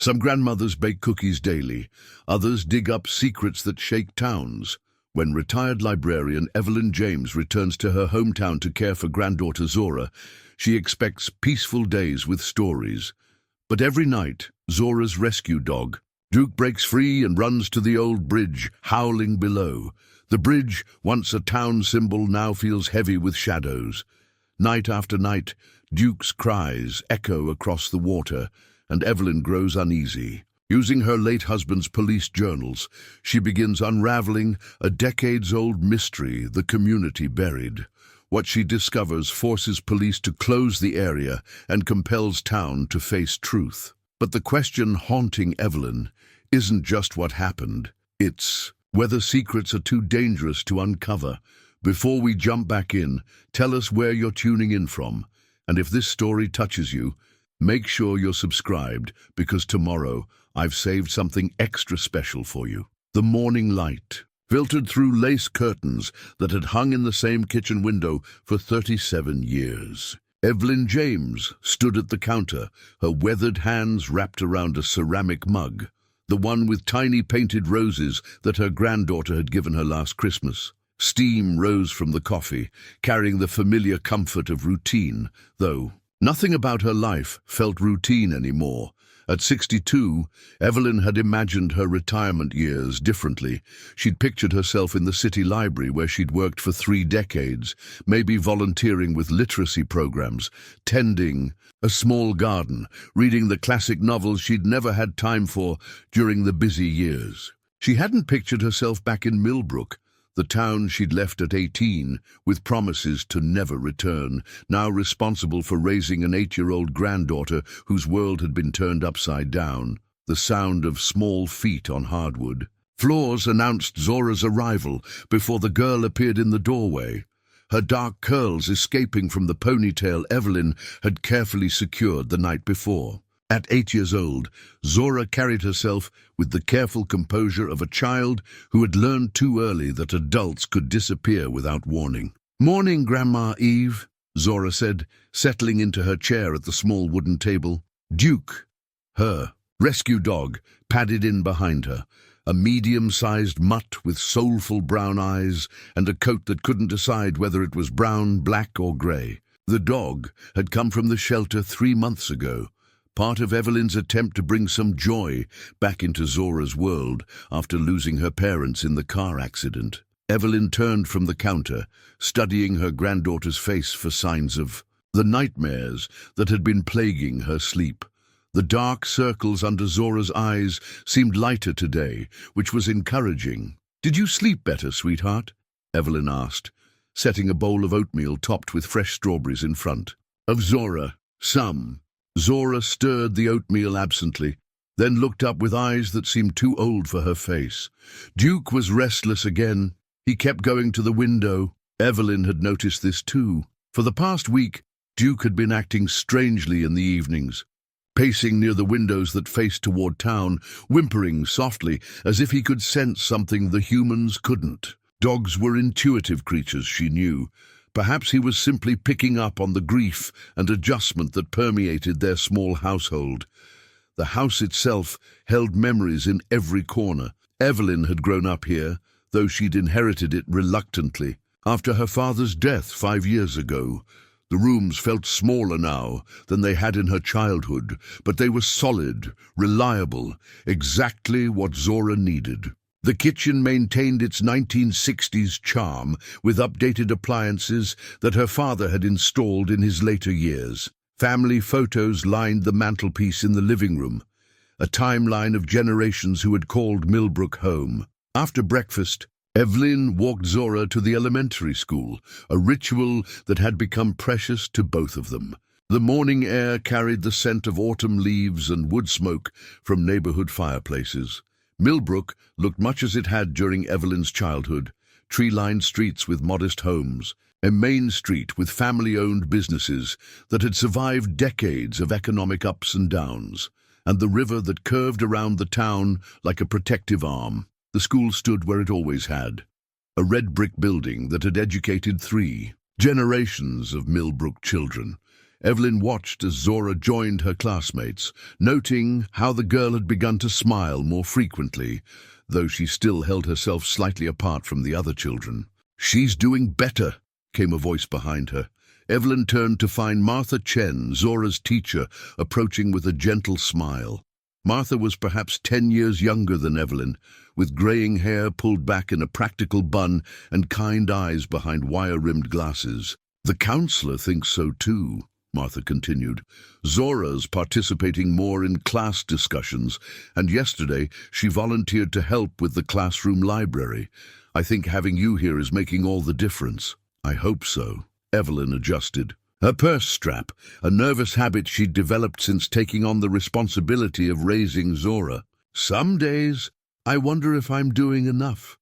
Some grandmothers bake cookies daily, others dig up secrets that shake towns. When retired librarian Evelyn James returns to her hometown to care for granddaughter Zora, she expects peaceful days with stories. But every night, Zora's rescue dog, Duke, breaks free and runs to the old bridge, howling below. The bridge, once a town symbol, now feels heavy with shadows. Night after night, Duke's cries echo across the water, and Evelyn grows uneasy. Using her late husband's police journals, she begins unraveling a decades-old mystery the community buried. What she discovers forces police to close the area and compels town to face truth. But the question haunting Evelyn isn't just what happened, it's whether secrets are too dangerous to uncover. Before we jump back in, tell us where you're tuning in from, and if this story touches you, make sure you're subscribed, because tomorrow I've saved something extra special for you. The morning light filtered through lace curtains that had hung in the same kitchen window for 37 years. Evelyn James stood at the counter, her weathered hands wrapped around a ceramic mug, the one with tiny painted roses that her granddaughter had given her last Christmas. Steam rose from the coffee, carrying the familiar comfort of routine, though nothing about her life felt routine anymore. At 62, Evelyn had imagined her retirement years differently. She'd pictured herself in the city library where she'd worked for 3 decades, maybe volunteering with literacy programs, tending a small garden, reading the classic novels she'd never had time for during the busy years. She hadn't pictured herself back in Millbrook, the town she'd left at 18, with promises to never return, now responsible for raising an 8-year-old granddaughter whose world had been turned upside down. The sound of small feet on hardwood floors announced Zora's arrival before the girl appeared in the doorway, her dark curls escaping from the ponytail Evelyn had carefully secured the night before. At 8 years old, Zora carried herself with the careful composure of a child who had learned too early that adults could disappear without warning. "Morning, Grandma Eve," Zora said, settling into her chair at the small wooden table. Duke, her rescue dog, padded in behind her, a medium-sized mutt with soulful brown eyes and a coat that couldn't decide whether it was brown, black, or grey. The dog had come from the shelter 3 months ago, part of Evelyn's attempt to bring some joy back into Zora's world after losing her parents in the car accident. Evelyn turned from the counter, studying her granddaughter's face for signs of the nightmares that had been plaguing her sleep. The dark circles under Zora's eyes seemed lighter today, which was encouraging. "Did you sleep better, sweetheart?" Evelyn asked, setting a bowl of oatmeal topped with fresh strawberries in front of Zora. "Some." Zora stirred the oatmeal absently, then looked up with eyes that seemed too old for her face. Duke was restless again. He kept going to the window. Evelyn had noticed this too. For the past week, Duke had been acting strangely in the evenings, pacing near the windows that faced toward town, whimpering softly as if he could sense something the humans couldn't. Dogs were intuitive creatures, she knew. Perhaps he was simply picking up on the grief and adjustment that permeated their small household. The house itself held memories in every corner. Evelyn had grown up here, though she'd inherited it reluctantly. After her father's death 5 years ago, the rooms felt smaller now than they had in her childhood, but they were solid, reliable, exactly what Zora needed. The kitchen maintained its 1960s charm with updated appliances that her father had installed in his later years. Family photos lined the mantelpiece in the living room, a timeline of generations who had called Millbrook home. After breakfast, Evelyn walked Zora to the elementary school, a ritual that had become precious to both of them. The morning air carried the scent of autumn leaves and wood smoke from neighborhood fireplaces. Millbrook looked much as it had during Evelyn's childhood, tree-lined streets with modest homes, a main street with family-owned businesses that had survived decades of economic ups and downs, and the river that curved around the town like a protective arm. The school stood where it always had, a red brick building that had educated 3 generations of Millbrook children. Evelyn watched as Zora joined her classmates, noting how the girl had begun to smile more frequently, though she still held herself slightly apart from the other children. "She's doing better," came a voice behind her. Evelyn turned to find Martha Chen, Zora's teacher, approaching with a gentle smile. Martha was perhaps 10 years younger than Evelyn, with greying hair pulled back in a practical bun and kind eyes behind wire-rimmed glasses. "The counselor thinks so too," Martha continued. "Zora's participating more in class discussions, and yesterday she volunteered to help with the classroom library. I think having you here is making all the difference." "I hope so." Evelyn adjusted her purse strap, a nervous habit she'd developed since taking on the responsibility of raising Zora. "Some days, I wonder if I'm doing enough.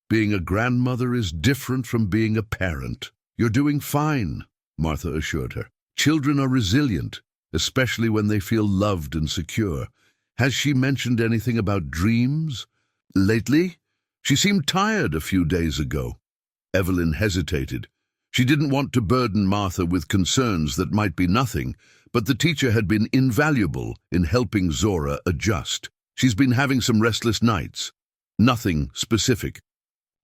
Being a grandmother is different from being a parent." "You're doing fine," Martha assured her. "Children are resilient, especially when they feel loved and secure. Has she mentioned anything about dreams lately? She seemed tired a few days ago." Evelyn hesitated. She didn't want to burden Martha with concerns that might be nothing, but the teacher had been invaluable in helping Zora adjust. "She's been having some restless nights. Nothing specific,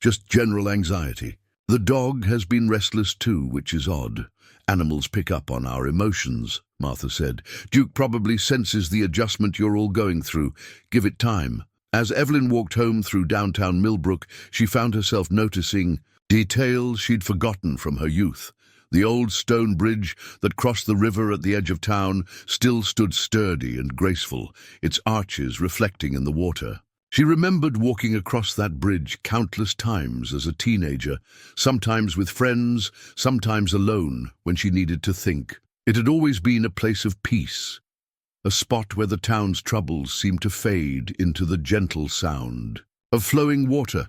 just general anxiety. The dog has been restless too, which is odd. Animals pick up on our emotions," Martha said. "Duke probably senses the adjustment you're all going through. Give it time." As Evelyn walked home through downtown Millbrook, she found herself noticing details she'd forgotten from her youth. The old stone bridge that crossed the river at the edge of town still stood sturdy and graceful, its arches reflecting in the water. She remembered walking across that bridge countless times as a teenager, sometimes with friends, sometimes alone when she needed to think. It had always been a place of peace, a spot where the town's troubles seemed to fade into the gentle sound of flowing water.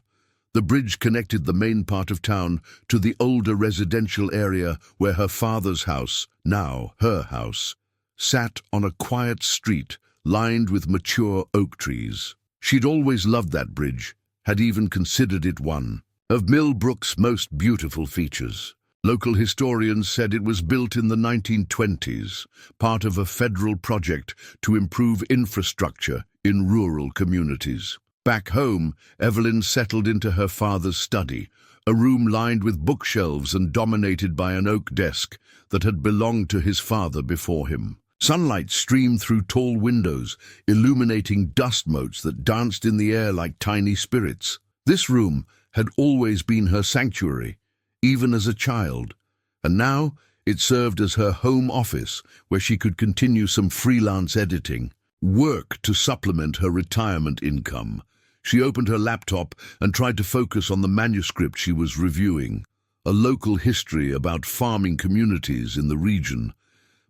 The bridge connected the main part of town to the older residential area where her father's house, now her house, sat on a quiet street lined with mature oak trees. She'd always loved that bridge, had even considered it one of Millbrook's most beautiful features. Local historians said it was built in the 1920s, part of a federal project to improve infrastructure in rural communities. Back home, Evelyn settled into her father's study, a room lined with bookshelves and dominated by an oak desk that had belonged to his father before him. Sunlight streamed through tall windows, illuminating dust motes that danced in the air like tiny spirits. This room had always been her sanctuary, even as a child, and now it served as her home office where she could continue some freelance editing, work to supplement her retirement income. She opened her laptop and tried to focus on the manuscript she was reviewing, a local history about farming communities in the region.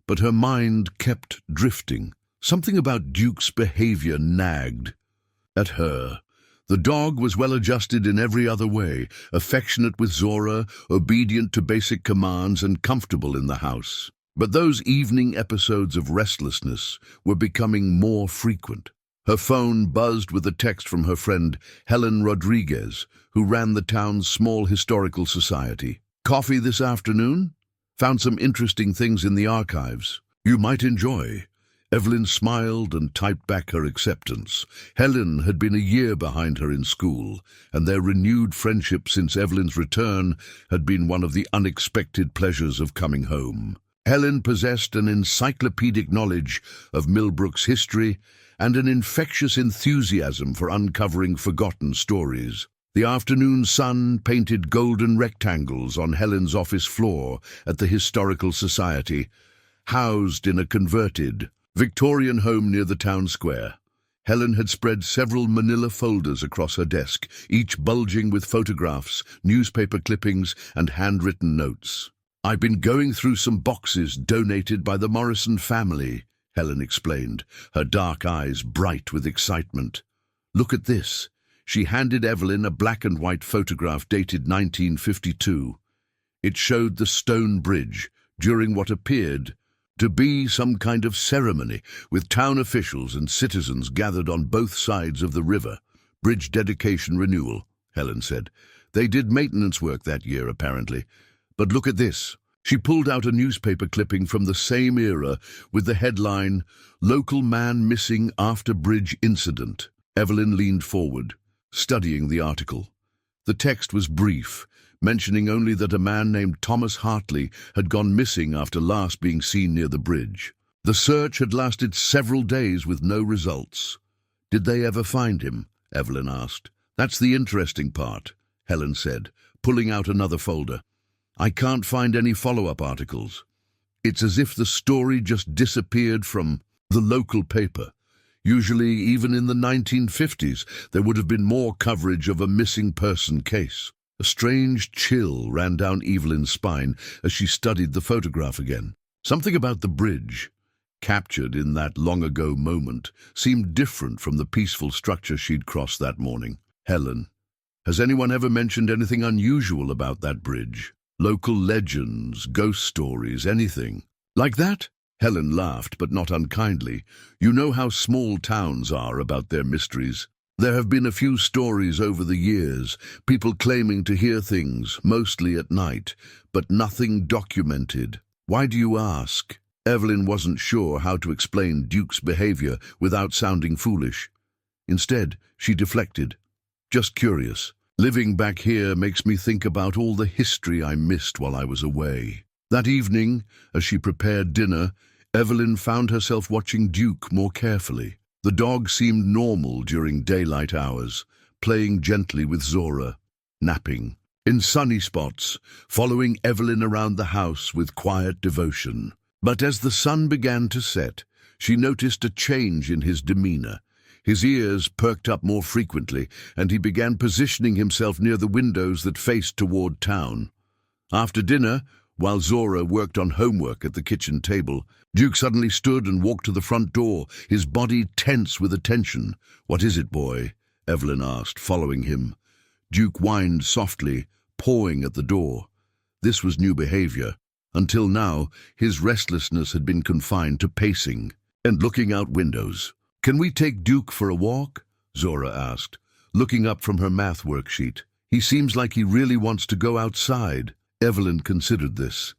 But her mind kept drifting. Something about Duke's behavior nagged at her. The dog was well-adjusted in every other way, affectionate with Zora, obedient to basic commands, and comfortable in the house. But those evening episodes of restlessness were becoming more frequent. Her phone buzzed with a text from her friend Helen Rodriguez, who ran the town's small historical society. "Coffee this afternoon? Found some interesting things in the archives. You might enjoy." Evelyn smiled and typed back her acceptance. Helen had been a year behind her in school, and their renewed friendship since Evelyn's return had been one of the unexpected pleasures of coming home. Helen possessed an encyclopedic knowledge of Millbrook's history and an infectious enthusiasm for uncovering forgotten stories. The afternoon sun painted golden rectangles on Helen's office floor at the Historical Society, housed in a converted Victorian home near the town square. Helen had spread several manila folders across her desk, each bulging with photographs, newspaper clippings, and handwritten notes. "I've been going through some boxes donated by the Morrison family," Helen explained, her dark eyes bright with excitement. "Look at this." She handed Evelyn a black-and-white photograph dated 1952. It showed the stone bridge during what appeared to be some kind of ceremony, with town officials and citizens gathered on both sides of the river. "Bridge dedication renewal," Helen said. "They did maintenance work that year, apparently. But look at this." She pulled out a newspaper clipping from the same era with the headline, "Local Man Missing After Bridge Incident." Evelyn leaned forward, studying the article. The text was brief, mentioning only that a man named Thomas Hartley had gone missing after last being seen near the bridge. The search had lasted several days with no results. "Did they ever find him?" Evelyn asked. "That's the interesting part," Helen said, pulling out another folder. "I can't find any follow-up articles. It's as if the story just disappeared from the local paper. Usually, even in the 1950s, there would have been more coverage of a missing person case." A strange chill ran down Evelyn's spine as she studied the photograph again. Something about the bridge, captured in that long-ago moment, seemed different from the peaceful structure she'd crossed that morning. "Helen, has anyone ever mentioned anything unusual about that bridge? Local legends, ghost stories, anything like that?" Helen laughed, but not unkindly. "You know how small towns are about their mysteries. There have been a few stories over the years, people claiming to hear things, mostly at night, but nothing documented." "Why do you ask?" Evelyn wasn't sure how to explain Duke's behavior without sounding foolish. Instead, she deflected. "Just curious. Living back here makes me think about all the history I missed while I was away." That evening, as she prepared dinner, Evelyn found herself watching Duke more carefully. The dog seemed normal during daylight hours, playing gently with Zora, napping in sunny spots, following Evelyn around the house with quiet devotion. But as the sun began to set, she noticed a change in his demeanor. His ears perked up more frequently, and he began positioning himself near the windows that faced toward town. After dinner, while Zora worked on homework at the kitchen table, Duke suddenly stood and walked to the front door, his body tense with attention. "What is it, boy?" Evelyn asked, following him. Duke whined softly, pawing at the door. This was new behavior. Until now, his restlessness had been confined to pacing and looking out windows. "Can we take Duke for a walk?" Zora asked, looking up from her math worksheet. "He seems like he really wants to go outside." Evelyn considered this.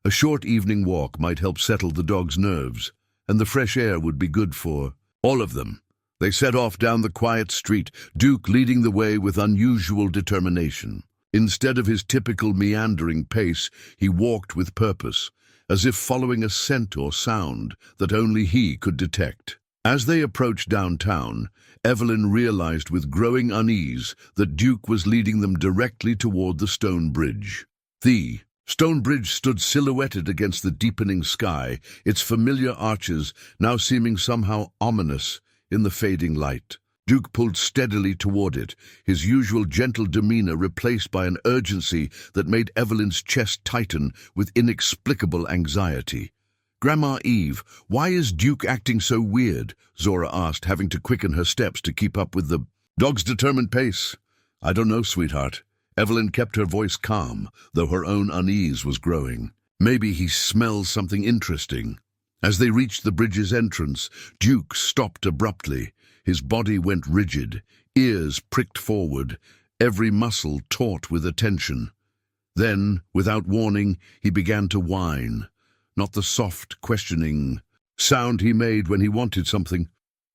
A short evening walk might help settle the dog's nerves, and the fresh air would be good for all of them. They set off down the quiet street, Duke leading the way with unusual determination. Instead of his typical meandering pace, he walked with purpose, as if following a scent or sound that only he could detect. As they approached downtown, Evelyn realized with growing unease that Duke was leading them directly toward the stone bridge. The stone bridge stood silhouetted against the deepening sky, its familiar arches now seeming somehow ominous in the fading light. Duke pulled steadily toward it, his usual gentle demeanor replaced by an urgency that made Evelyn's chest tighten with inexplicable anxiety. "Grandma Eve, why is Duke acting so weird?" Zora asked, having to quicken her steps to keep up with the dog's determined pace. "I don't know, sweetheart." Evelyn kept her voice calm, though her own unease was growing. "Maybe he smells something interesting." As they reached the bridge's entrance, Duke stopped abruptly. His body went rigid, ears pricked forward, every muscle taut with attention. Then, without warning, he began to whine. Not the soft, questioning sound he made when he wanted something,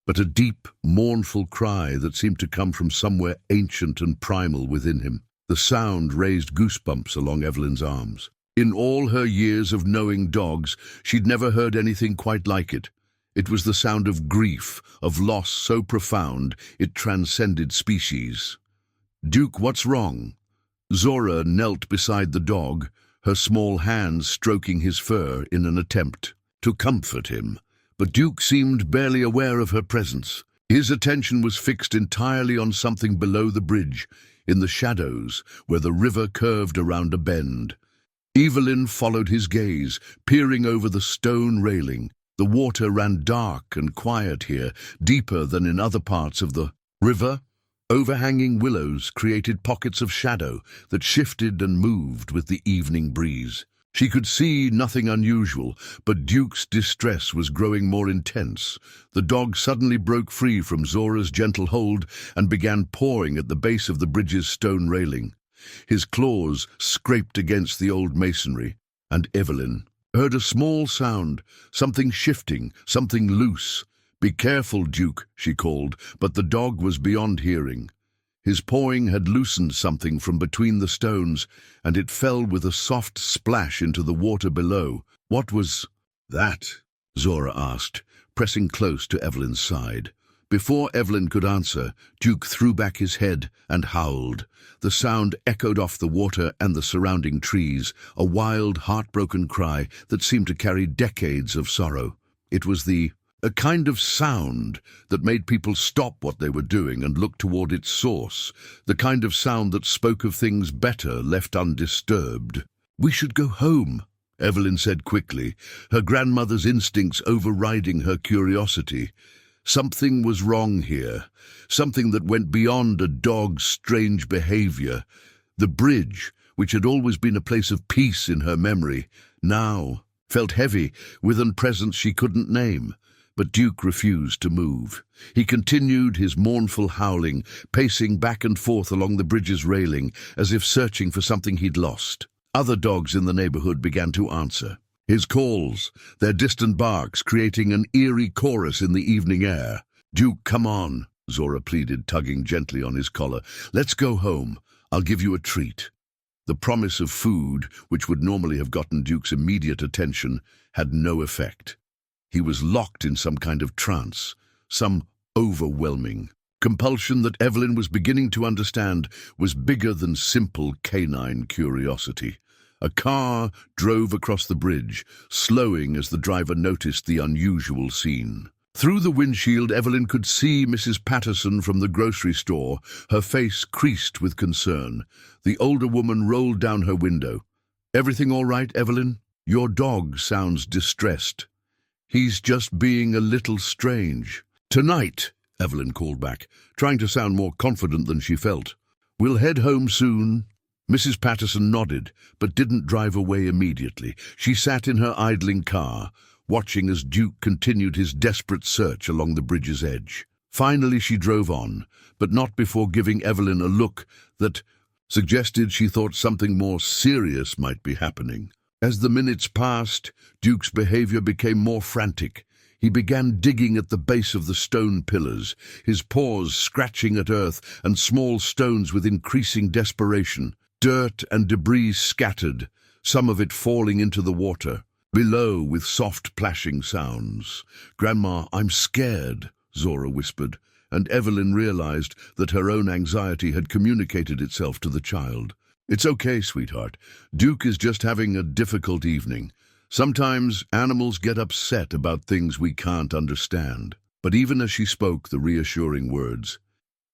but a deep, mournful cry that seemed to come from somewhere ancient and primal within him. The sound raised goosebumps along Evelyn's arms. In all her years of knowing dogs, she'd never heard anything quite like it. It was the sound of grief, of loss so profound it transcended species. "Duke, what's wrong?" Zora knelt beside the dog, her small hands stroking his fur in an attempt to comfort him. But Duke seemed barely aware of her presence. His attention was fixed entirely on something below the bridge, in the shadows where the river curved around a bend. Evelyn followed his gaze, peering over the stone railing. The water ran dark and quiet here, deeper than in other parts of the river. Overhanging willows created pockets of shadow that shifted and moved with the evening breeze. She could see nothing unusual, but Duke's distress was growing more intense. The dog suddenly broke free from Zora's gentle hold and began pawing at the base of the bridge's stone railing. His claws scraped against the old masonry. and Evelyn heard a small sound, something shifting, something loose. "Be careful, Duke," she called, but the dog was beyond hearing. His pawing had loosened something from between the stones, and it fell with a soft splash into the water below. "What was that?" Zora asked, pressing close to Evelyn's side. Before Evelyn could answer, Duke threw back his head and howled. The sound echoed off the water and the surrounding trees, a wild, heartbroken cry that seemed to carry decades of sorrow. It was a kind of sound that made people stop what they were doing and look toward its source, the kind of sound that spoke of things better left undisturbed. "We should go home," Evelyn said quickly, her grandmother's instincts overriding her curiosity. Something was wrong here, something that went beyond a dog's strange behavior. The bridge, which had always been a place of peace in her memory, now felt heavy with a presence she couldn't name. But Duke refused to move. He continued his mournful howling, pacing back and forth along the bridge's railing, as if searching for something he'd lost. Other dogs in the neighborhood began to answer his calls, their distant barks creating an eerie chorus in the evening air. "Duke, come on," Zora pleaded, tugging gently on his collar. "Let's go home. I'll give you a treat." The promise of food, which would normally have gotten Duke's immediate attention, had no effect. He was locked in some kind of trance, some overwhelming compulsion that Evelyn was beginning to understand was bigger than simple canine curiosity. A car drove across the bridge, slowing as the driver noticed the unusual scene. Through the windshield, Evelyn could see Mrs. Patterson from the grocery store, her face creased with concern. The older woman rolled down her window. "Everything all right, Evelyn? Your dog sounds distressed." "He's just being a little strange." "Tonight," Evelyn called back, trying to sound more confident than she felt. "We'll head home soon." Mrs. Patterson nodded, but didn't drive away immediately. She sat in her idling car, watching as Duke continued his desperate search along the bridge's edge. Finally she drove on, but not before giving Evelyn a look that suggested she thought something more serious might be happening. As the minutes passed, Duke's behavior became more frantic. He began digging at the base of the stone pillars, his paws scratching at earth and small stones with increasing desperation. Dirt and debris scattered, some of it falling into the water, below with soft plashing sounds. "Grandma, I'm scared," Zora whispered, and Evelyn realized that her own anxiety had communicated itself to the child. "It's okay, sweetheart. Duke is just having a difficult evening. Sometimes animals get upset about things we can't understand." But even as she spoke the reassuring words,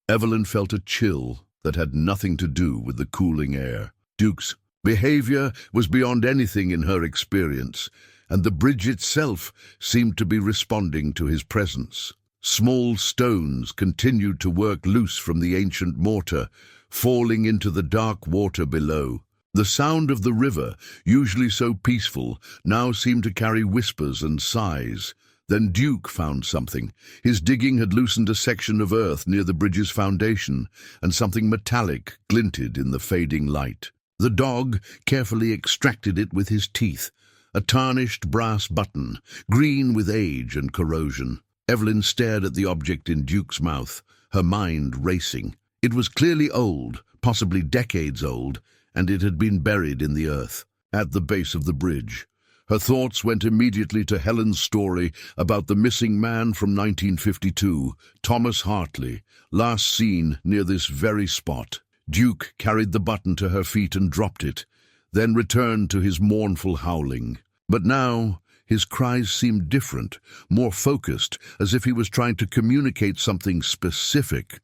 Evelyn felt a chill that had nothing to do with the cooling air. Duke's behavior was beyond anything in her experience, and the bridge itself seemed to be responding to his presence. Small stones continued to work loose from the ancient mortar, falling into the dark water below. The sound of the river, usually so peaceful, now seemed to carry whispers and sighs. Then Duke found something. His digging had loosened a section of earth near the bridge's foundation, and something metallic glinted in the fading light. The dog carefully extracted it with his teeth, a tarnished brass button, green with age and corrosion. Evelyn stared at the object in Duke's mouth, her mind racing. It was clearly old, possibly decades old, and it had been buried in the earth, at the base of the bridge. Her thoughts went immediately to Helen's story about the missing man from 1952, Thomas Hartley, last seen near this very spot. Duke carried the button to her feet and dropped it, then returned to his mournful howling. But now his cries seemed different, more focused, as if he was trying to communicate something specific.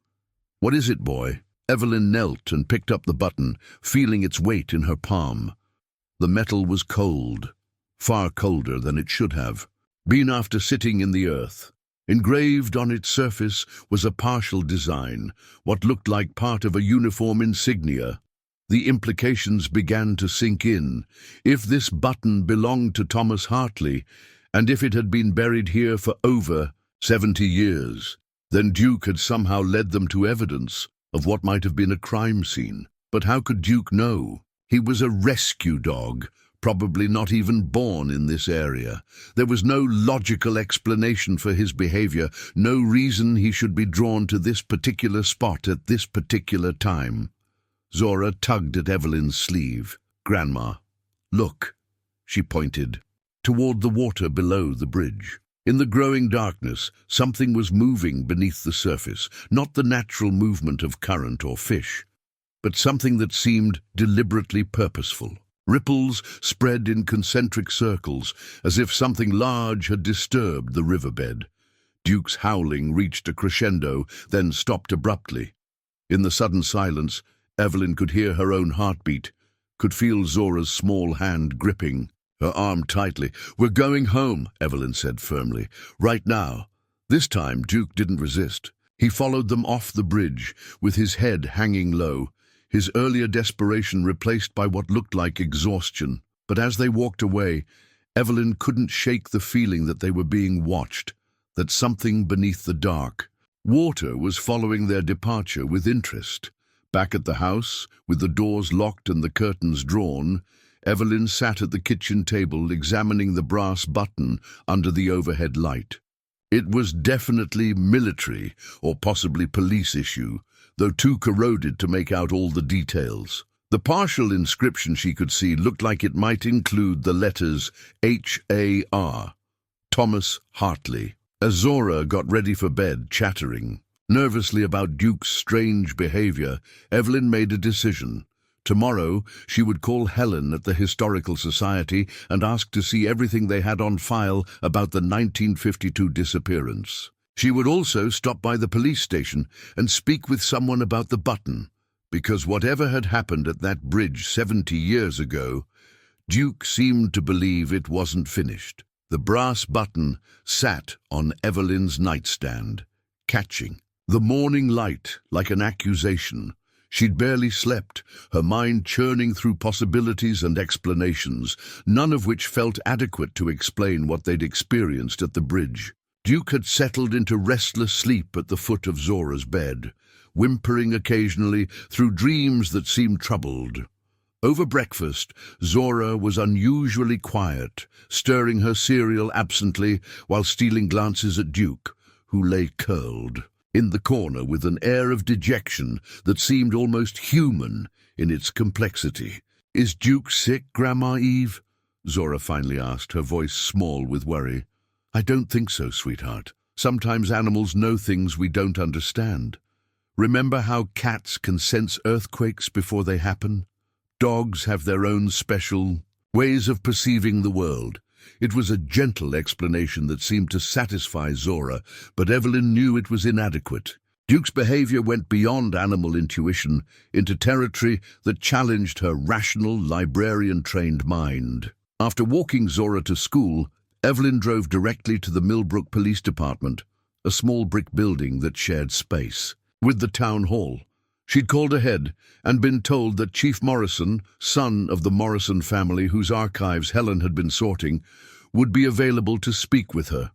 "What is it, boy?" Evelyn knelt and picked up the button, feeling its weight in her palm. The metal was cold, far colder than it should have been after sitting in the earth. Engraved on its surface was a partial design, what looked like part of a uniform insignia. The implications began to sink in. If this button belonged to Thomas Hartley, and if it had been buried here for over 70 years, then Duke had somehow led them to evidence of what might have been a crime scene. But how could Duke know? He was a rescue dog, probably not even born in this area. There was no logical explanation for his behavior, no reason he should be drawn to this particular spot at this particular time. Zora tugged at Evelyn's sleeve. "Grandma, look," she pointed, toward the water below the bridge. In the growing darkness, something was moving beneath the surface, not the natural movement of current or fish, but something that seemed deliberately purposeful. Ripples spread in concentric circles, as if something large had disturbed the riverbed. Duke's howling reached a crescendo, then stopped abruptly. In the sudden silence, Evelyn could hear her own heartbeat, could feel Zora's small hand gripping her arm tightly. "We're going home," Evelyn said firmly. "Right now." This time, Duke didn't resist. He followed them off the bridge, with his head hanging low, his earlier desperation replaced by what looked like exhaustion. But as they walked away, Evelyn couldn't shake the feeling that they were being watched, that something beneath the dark water was following their departure with interest. Back at the house, with the doors locked and the curtains drawn, Evelyn sat at the kitchen table examining the brass button under the overhead light. It was definitely military or possibly police issue, though too corroded to make out all the details. The partial inscription she could see looked like it might include the letters H.A.R., Thomas Hartley. As Zora got ready for bed, chattering nervously about Duke's strange behavior, Evelyn made a decision. Tomorrow, she would call Helen at the Historical Society and ask to see everything they had on file about the 1952 disappearance. She would also stop by the police station and speak with someone about the button, because whatever had happened at that bridge 70 years ago, Duke seemed to believe it wasn't finished. The brass button sat on Evelyn's nightstand, catching the morning light like an accusation. She'd barely slept, her mind churning through possibilities and explanations, none of which felt adequate to explain what they'd experienced at the bridge. Duke had settled into restless sleep at the foot of Zora's bed, whimpering occasionally through dreams that seemed troubled. Over breakfast, Zora was unusually quiet, stirring her cereal absently while stealing glances at Duke, who lay curled in the corner with an air of dejection that seemed almost human in its complexity. "Is Duke sick, Grandma Eve?" Zora finally asked, her voice small with worry. "I don't think so, sweetheart. Sometimes animals know things we don't understand. Remember how cats can sense earthquakes before they happen? Dogs have their own special ways of perceiving the world." It was a gentle explanation that seemed to satisfy Zora, but Evelyn knew it was inadequate. Duke's behavior went beyond animal intuition into territory that challenged her rational, librarian-trained mind. After walking Zora to school, Evelyn drove directly to the Millbrook Police Department, a small brick building that shared space with the town hall. She'd called ahead and been told that Chief Morrison, son of the Morrison family whose archives Helen had been sorting, would be available to speak with her.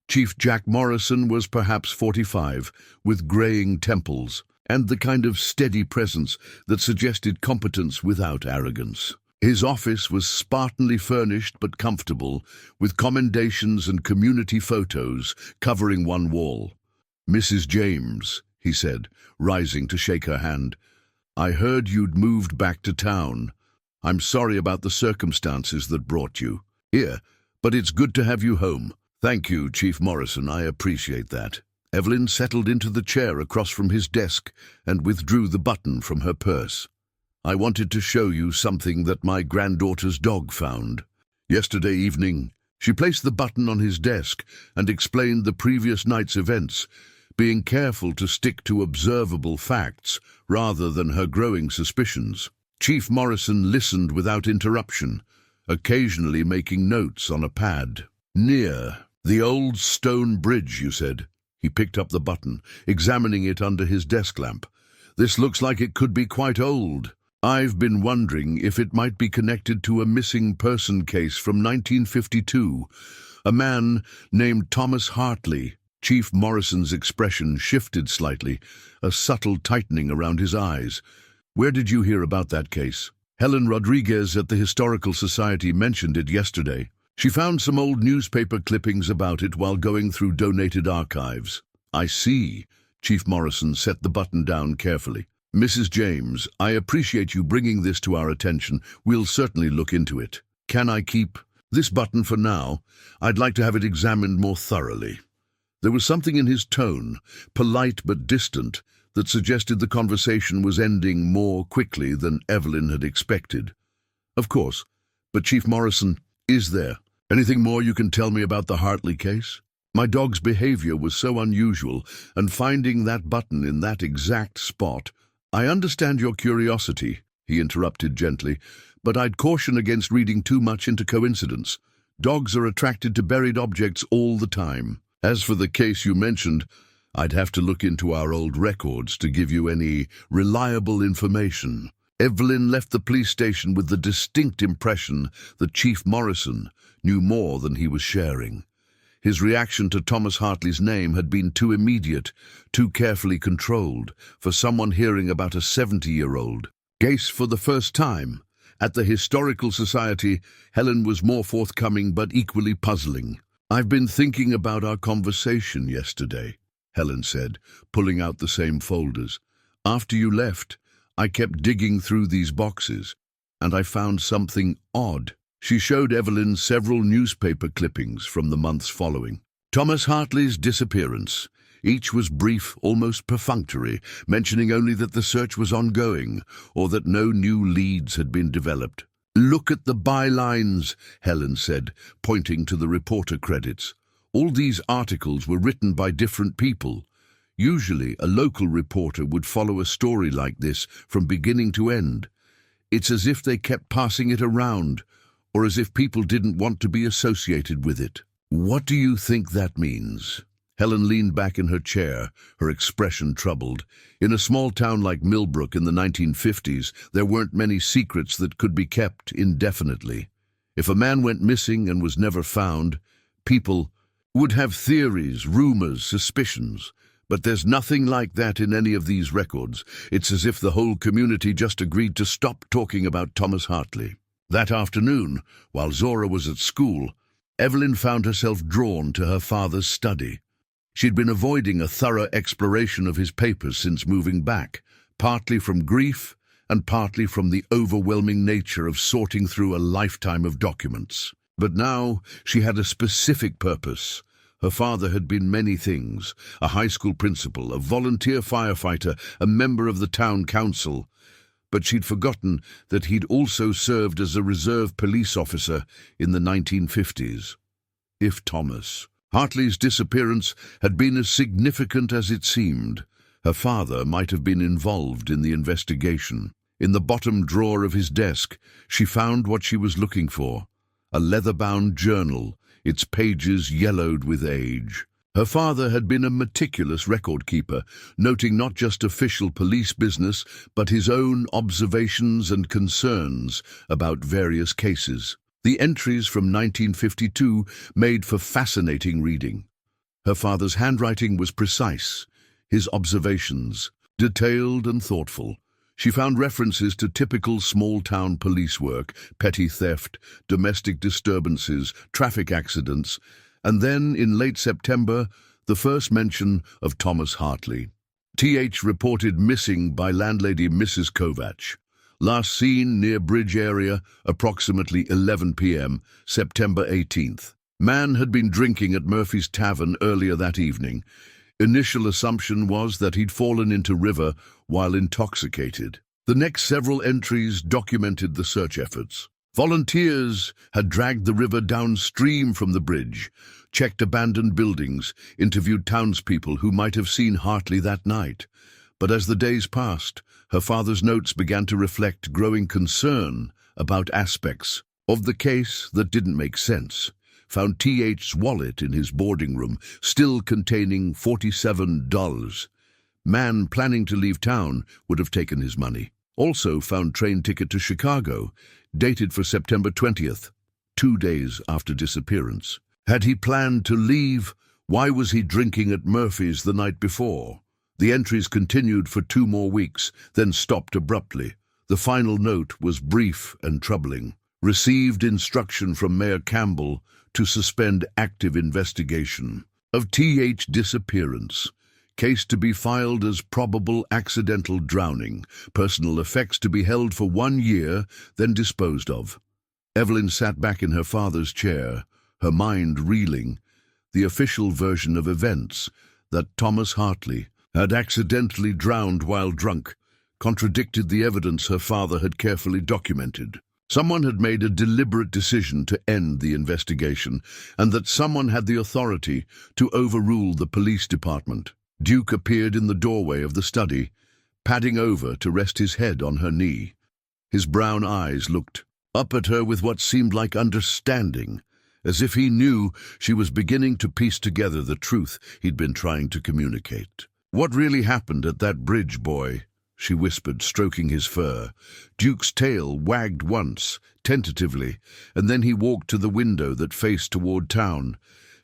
Chief Jack Morrison was perhaps 45, with graying temples, and the kind of steady presence that suggested competence without arrogance. His office was spartanly furnished but comfortable, with commendations and community photos covering one wall. "Mrs. James," he said, rising to shake her hand, "I heard you'd moved back to town. I'm sorry about the circumstances that brought you here, but it's good to have you home." "Thank you, Chief Morrison, I appreciate that." Evelyn settled into the chair across from his desk and withdrew the button from her purse. "I wanted to show you something that my granddaughter's dog found yesterday evening." She placed the button on his desk and explained the previous night's events, being careful to stick to observable facts rather than her growing suspicions. Chief Morrison listened without interruption, occasionally making notes on a pad. "Near the old stone bridge, you said?" He picked up the button, examining it under his desk lamp. "This looks like it could be quite old. I've been wondering if it might be connected to a missing person case from 1952. A man named Thomas Hartley." Chief Morrison's expression shifted slightly, a subtle tightening around his eyes. "Where did you hear about that case?" Helen Rodriguez at the Historical Society mentioned it yesterday. She found some old newspaper clippings about it while going through donated archives. I see. Chief Morrison set the button down carefully. Mrs. James, I appreciate you bringing this to our attention. We'll certainly look into it. Can I keep this button for now? I'd like to have it examined more thoroughly. There was something in his tone, polite but distant, that suggested the conversation was ending more quickly than Evelyn had expected. Of course, but Chief Morrison, is there anything more you can tell me about the Hartley case? My dog's behavior was so unusual, and finding that button in that exact spot— I understand your curiosity, he interrupted gently, but I'd caution against reading too much into coincidence. Dogs are attracted to buried objects all the time. As for the case you mentioned, I'd have to look into our old records to give you any reliable information. Evelyn left the police station with the distinct impression that Chief Morrison knew more than he was sharing. His reaction to Thomas Hartley's name had been too immediate, too carefully controlled, for someone hearing about a 70-year-old case for the first time. At the Historical Society, Helen was more forthcoming but equally puzzling. I've been thinking about our conversation yesterday, Helen said, pulling out the same folders. After you left, I kept digging through these boxes, and I found something odd. She showed Evelyn several newspaper clippings from the months following. Thomas Hartley's disappearance. Each was brief, almost perfunctory, mentioning only that the search was ongoing, or that no new leads had been developed. Look at the bylines, Helen said, pointing to the reporter credits. All these articles were written by different people. Usually, a local reporter would follow a story like this from beginning to end. It's as if they kept passing it around, or as if people didn't want to be associated with it. What do you think that means? Helen leaned back in her chair, her expression troubled. In a small town like Millbrook in the 1950s, there weren't many secrets that could be kept indefinitely. If a man went missing and was never found, people would have theories, rumors, suspicions. But there's nothing like that in any of these records. It's as if the whole community just agreed to stop talking about Thomas Hartley. That afternoon, while Zora was at school, Evelyn found herself drawn to her father's study. She'd been avoiding a thorough exploration of his papers since moving back, partly from grief and partly from the overwhelming nature of sorting through a lifetime of documents. But now she had a specific purpose. Her father had been many things: a high school principal, a volunteer firefighter, a member of the town council. But she'd forgotten that he'd also served as a reserve police officer in the 1950s. If Thomas Hartley's disappearance had been as significant as it seemed, her father might have been involved in the investigation. In the bottom drawer of his desk, she found what she was looking for: a leather-bound journal, its pages yellowed with age. Her father had been a meticulous record-keeper, noting not just official police business, but his own observations and concerns about various cases. The entries from 1952 made for fascinating reading. Her father's handwriting was precise, his observations detailed and thoughtful. She found references to typical small-town police work: petty theft, domestic disturbances, traffic accidents, and then, in late September, the first mention of Thomas Hartley. TH reported missing by landlady Mrs. Kovach. Last seen near Bridge area, approximately 11 p.m., September 18th. Man had been drinking at Murphy's Tavern earlier that evening. Initial assumption was that he'd fallen into river while intoxicated. The next several entries documented the search efforts. Volunteers had dragged the river downstream from the bridge, checked abandoned buildings, interviewed townspeople who might have seen Hartley that night. But as the days passed, her father's notes began to reflect growing concern about aspects of the case that didn't make sense. Found TH's wallet in his boarding room, still containing $47. Man planning to leave town would have taken his money. Also found train ticket to Chicago, dated for September 20th, 2 days after disappearance. Had he planned to leave? Why was he drinking at Murphy's the night before? The entries continued for 2 more weeks, then stopped abruptly. The final note was brief and troubling. Received instruction from Mayor Campbell to suspend active investigation of TH disappearance. Case to be filed as probable accidental drowning. Personal effects to be held for 1 year, then disposed of. Evelyn sat back in her father's chair, her mind reeling. The official version of events, that Thomas Hartley had accidentally drowned while drunk, contradicted the evidence her father had carefully documented. Someone had made a deliberate decision to end the investigation, and that someone had the authority to overrule the police department. Duke appeared in the doorway of the study, padding over to rest his head on her knee. His brown eyes looked up at her with what seemed like understanding, as if he knew she was beginning to piece together the truth he'd been trying to communicate. "What really happened at that bridge, boy?" she whispered, stroking his fur. Duke's tail wagged once, tentatively, and then he walked to the window that faced toward town,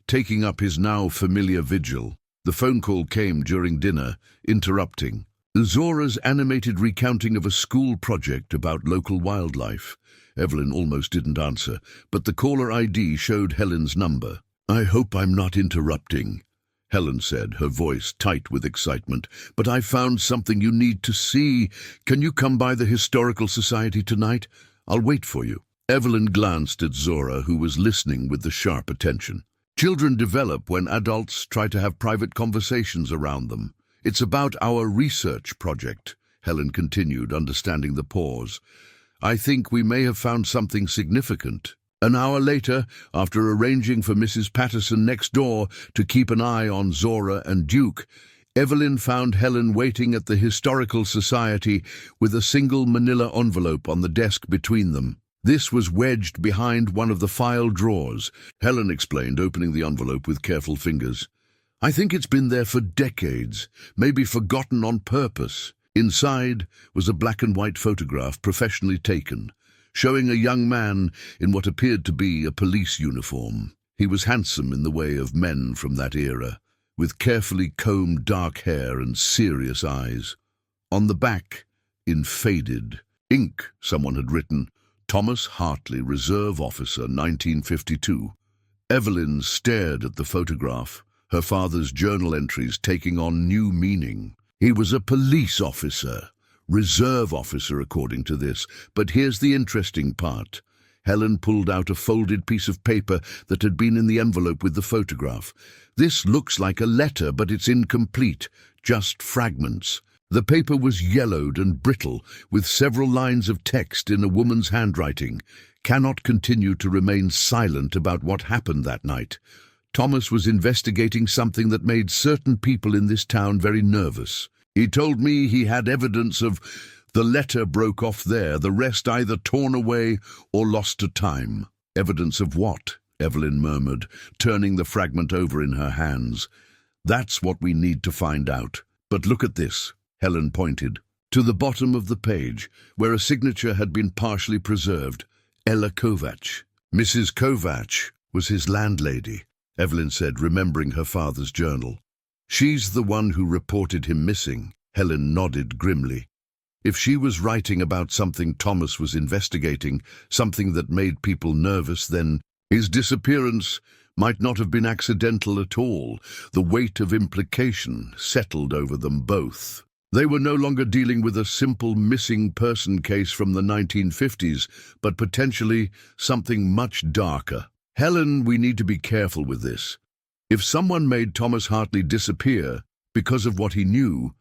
taking up his now familiar vigil. The phone call came during dinner, interrupting Zora's animated recounting of a school project about local wildlife. Evelyn almost didn't answer, but the caller ID showed Helen's number. "I hope I'm not interrupting," Helen said, her voice tight with excitement. "But I found something you need to see. Can you come by the Historical Society tonight? I'll wait for you." Evelyn glanced at Zora, who was listening with the sharp attention. "Children develop when adults try to have private conversations around them. It's about our research project," Helen continued, understanding the pause. "I think we may have found something significant." An hour later, after arranging for Mrs. Patterson next door to keep an eye on Zora and Duke, Evelyn found Helen waiting at the Historical Society with a single manila envelope on the desk between them. This was wedged behind one of the file drawers, Helen explained, opening the envelope with careful fingers. "I think it's been there for decades, maybe forgotten on purpose." Inside was a black and white photograph professionally taken, showing a young man in what appeared to be a police uniform. He was handsome in the way of men from that era, with carefully combed dark hair and serious eyes. On the back, in faded ink, someone had written, "Thomas Hartley, Reserve Officer, 1952. Evelyn stared at the photograph, her father's journal entries taking on new meaning. He was a police officer. Reserve officer, according to this. But here's the interesting part. Helen pulled out a folded piece of paper that had been in the envelope with the photograph. "This looks like a letter, but it's incomplete, just fragments." The paper was yellowed and brittle, with several lines of text in a woman's handwriting. "Cannot continue to remain silent about what happened that night. Thomas was investigating something that made certain people in this town very nervous. He told me he had evidence of..." The letter broke off there, the rest either torn away or lost to time. "Evidence of what?" Evelyn murmured, turning the fragment over in her hands. "That's what we need to find out. But look at this." Helen pointed to the bottom of the page, where a signature had been partially preserved. "Ella Kovac." "Mrs. Kovac was his landlady," Evelyn said, remembering her father's journal. "She's the one who reported him missing." Helen nodded grimly. If she was writing about something Thomas was investigating, something that made people nervous, then his disappearance might not have been accidental at all. The weight of implication settled over them both. They were no longer dealing with a simple missing person case from the 1950s, but potentially something much darker. "Helen, we need to be careful with this. If someone made Thomas Hartley disappear because of what he knew,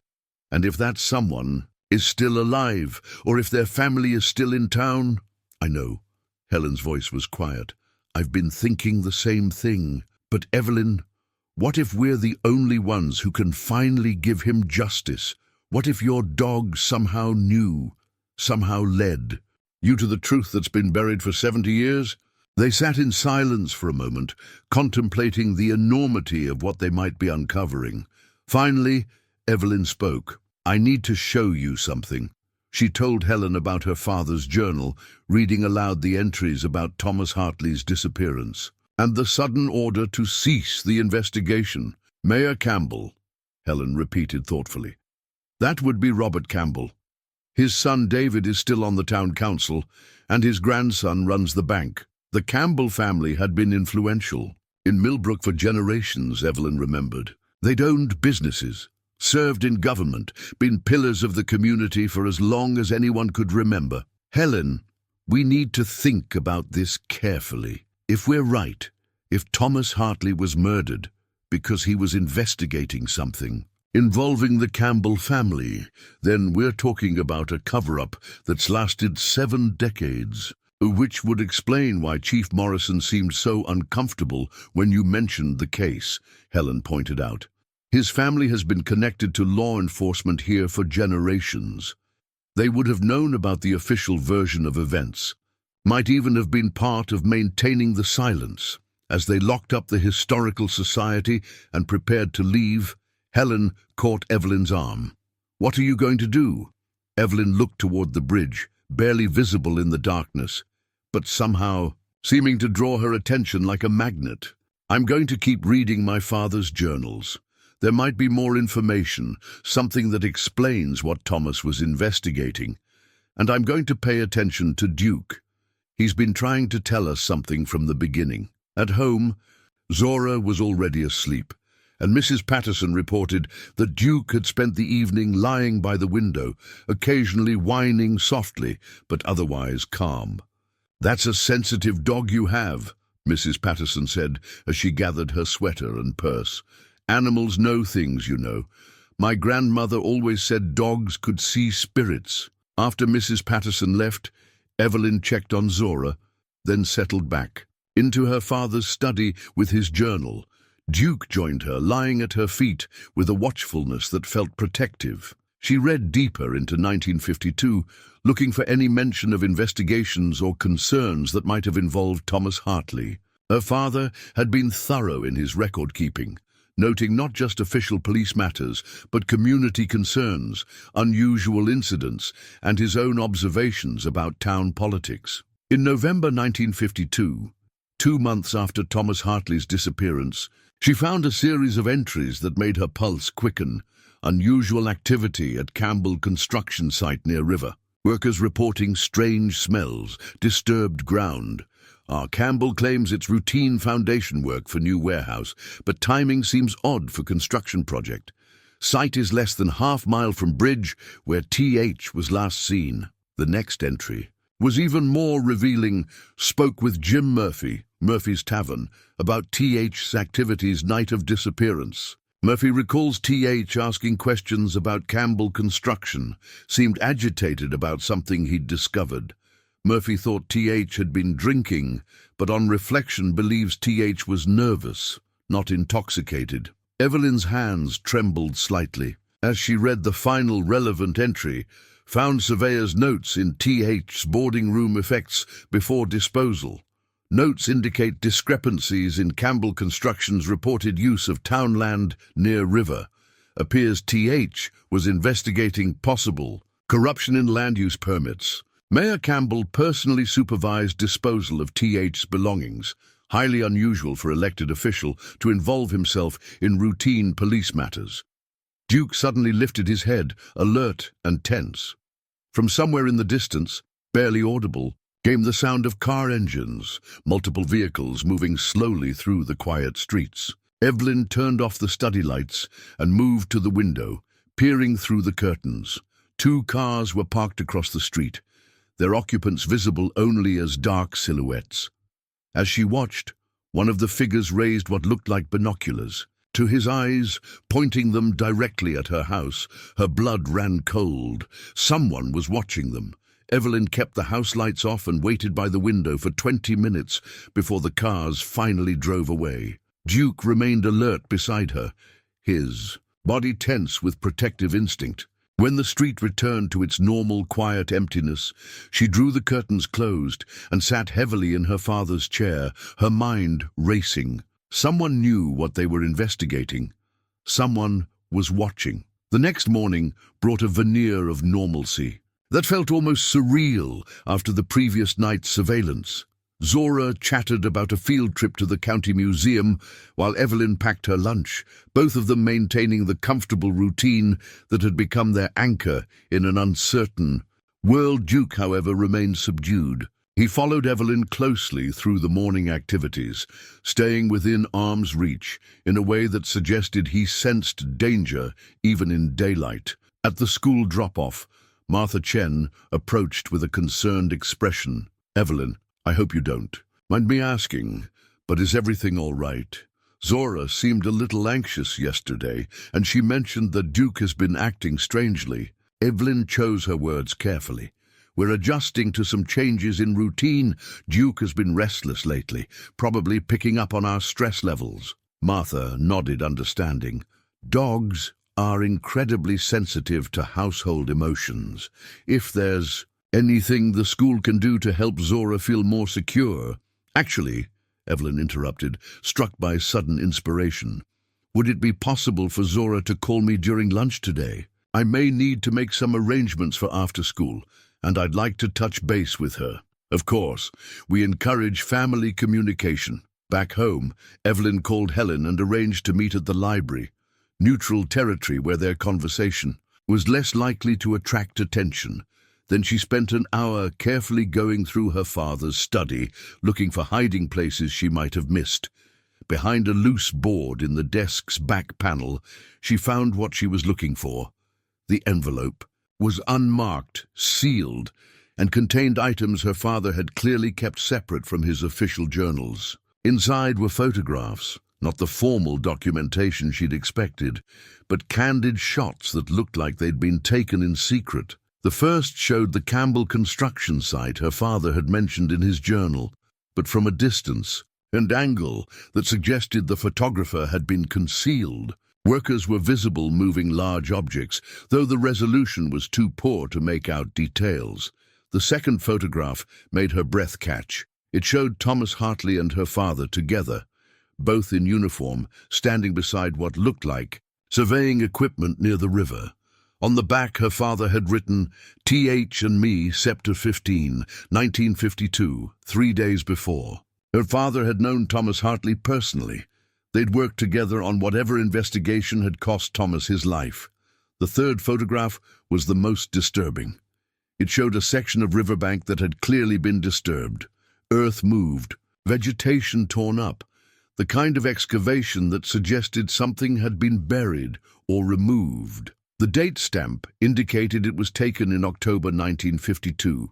and if that someone is still alive, or if their family is still in town..." "I know." Helen's voice was quiet. "I've been thinking the same thing. But Evelyn, what if we're the only ones who can finally give him justice? What if your dog somehow knew, somehow led you to the truth that's been buried for 70 years? They sat in silence for a moment, contemplating the enormity of what they might be uncovering. Finally, Evelyn spoke. "I need to show you something." She told Helen about her father's journal, reading aloud the entries about Thomas Hartley's disappearance. "And the sudden order to cease the investigation. Mayor Campbell," Helen repeated thoughtfully. "That would be Robert Campbell. His son David is still on the town council, and his grandson runs the bank. The Campbell family had been influential in Millbrook for generations, Evelyn remembered. They'd owned businesses, served in government, been pillars of the community for as long as anyone could remember. Helen, we need to think about this carefully. If we're right, if Thomas Hartley was murdered because he was investigating something involving the Campbell family, then we're talking about a cover-up that's lasted 7 decades, which would explain why Chief Morrison seemed so uncomfortable when you mentioned the case, Helen pointed out. His family has been connected to law enforcement here for generations. They would have known about the official version of events, might even have been part of maintaining the silence. As they locked up the Historical Society and prepared to leave, Helen caught Evelyn's arm. "What are you going to do?" Evelyn looked toward the bridge, barely visible in the darkness, but somehow seeming to draw her attention like a magnet. "I'm going to keep reading my father's journals. There might be more information, something that explains what Thomas was investigating. And I'm going to pay attention to Duke. He's been trying to tell us something from the beginning." At home, Zora was already asleep, and Mrs. Patterson reported that Duke had spent the evening lying by the window, occasionally whining softly, but otherwise calm. "That's a sensitive dog you have," Mrs. Patterson said as she gathered her sweater and purse. "Animals know things, you know. My grandmother always said dogs could see spirits." After Mrs. Patterson left, Evelyn checked on Zora, then settled back into her father's study with his journal. Duke joined her, lying at her feet with a watchfulness that felt protective. She read deeper into 1952, looking for any mention of investigations or concerns that might have involved Thomas Hartley. Her father had been thorough in his record-keeping, noting not just official police matters, but community concerns, unusual incidents, and his own observations about town politics. In November 1952, 2 months after Thomas Hartley's disappearance, she found a series of entries that made her pulse quicken. Unusual activity at Campbell construction site near river. Workers reporting strange smells, disturbed ground. Campbell claims it's routine foundation work for new warehouse, but timing seems odd for construction project. Site is less than half-mile from bridge where TH was last seen. The next entry was even more revealing. Spoke with Jim Murphy, Murphy's Tavern, about TH's activities night of disappearance. Murphy recalls TH asking questions about Campbell construction, seemed agitated about something he'd discovered. Murphy thought TH had been drinking, but on reflection believes TH was nervous, not intoxicated. Evelyn's hands trembled slightly as she read the final relevant entry. Found surveyor's notes in TH's boarding room effects before disposal. Notes indicate discrepancies in Campbell Construction's reported use of town land near river. Appears TH was investigating possible corruption in land use permits. Mayor Campbell personally supervised disposal of TH's belongings, highly unusual for elected official to involve himself in routine police matters. Duke suddenly lifted his head, alert and tense. From somewhere in the distance, barely audible, came the sound of car engines, multiple vehicles moving slowly through the quiet streets. Evelyn turned off the study lights and moved to the window, peering through the curtains. 2 cars were parked across the street, their occupants visible only as dark silhouettes. As she watched, one of the figures raised what looked like binoculars to his eyes, pointing them directly at her house. Her blood ran cold. Someone was watching them. Evelyn kept the house lights off and waited by the window for 20 minutes before the cars finally drove away. Duke remained alert beside her, his body tense with protective instinct. When the street returned to its normal, quiet emptiness, she drew the curtains closed and sat heavily in her father's chair, her mind racing. Someone knew what they were investigating. Someone was watching. The next morning brought a veneer of normalcy that felt almost surreal after the previous night's surveillance. Zora chattered about a field trip to the county museum while Evelyn packed her lunch, both of them maintaining the comfortable routine that had become their anchor in an uncertain world. Duke, however, remained subdued. He followed Evelyn closely through the morning activities, staying within arm's reach in a way that suggested he sensed danger even in daylight. At the school drop-off, Martha Chen approached with a concerned expression. "Evelyn, I hope you don't mind me asking, but is everything all right? Zora seemed a little anxious yesterday, and she mentioned that Duke has been acting strangely." Evelyn chose her words carefully. "We're adjusting to some changes in routine. Duke has been restless lately, probably picking up on our stress levels." Martha nodded understanding. "Dogs are incredibly sensitive to household emotions. If there's anything the school can do to help Zora feel more secure—" "Actually," Evelyn interrupted, struck by sudden inspiration, "would it be possible for Zora to call me during lunch today? I may need to make some arrangements for after school, and I'd like to touch base with her." "Of course, we encourage family communication." Back home, Evelyn called Helen and arranged to meet at the library, neutral territory where their conversation was less likely to attract attention. Then she spent an hour carefully going through her father's study, looking for hiding places she might have missed. Behind a loose board in the desk's back panel, she found what she was looking for. The envelope was unmarked, sealed, and contained items her father had clearly kept separate from his official journals. Inside were photographs, not the formal documentation she'd expected, but candid shots that looked like they'd been taken in secret. The first showed the Campbell construction site her father had mentioned in his journal, but from a distance and angle that suggested the photographer had been concealed. Workers were visible moving large objects, though the resolution was too poor to make out details. The second photograph made her breath catch. It showed Thomas Hartley and her father together, both in uniform, standing beside what looked like surveying equipment near the river. On the back, her father had written, "Th and me, September 15, 1952, 3 days before." Her father had known Thomas Hartley personally. They'd worked together on whatever investigation had cost Thomas his life. The third photograph was the most disturbing. It showed a section of riverbank that had clearly been disturbed. Earth moved, vegetation torn up, the kind of excavation that suggested something had been buried or removed. The date stamp indicated it was taken in October 1952,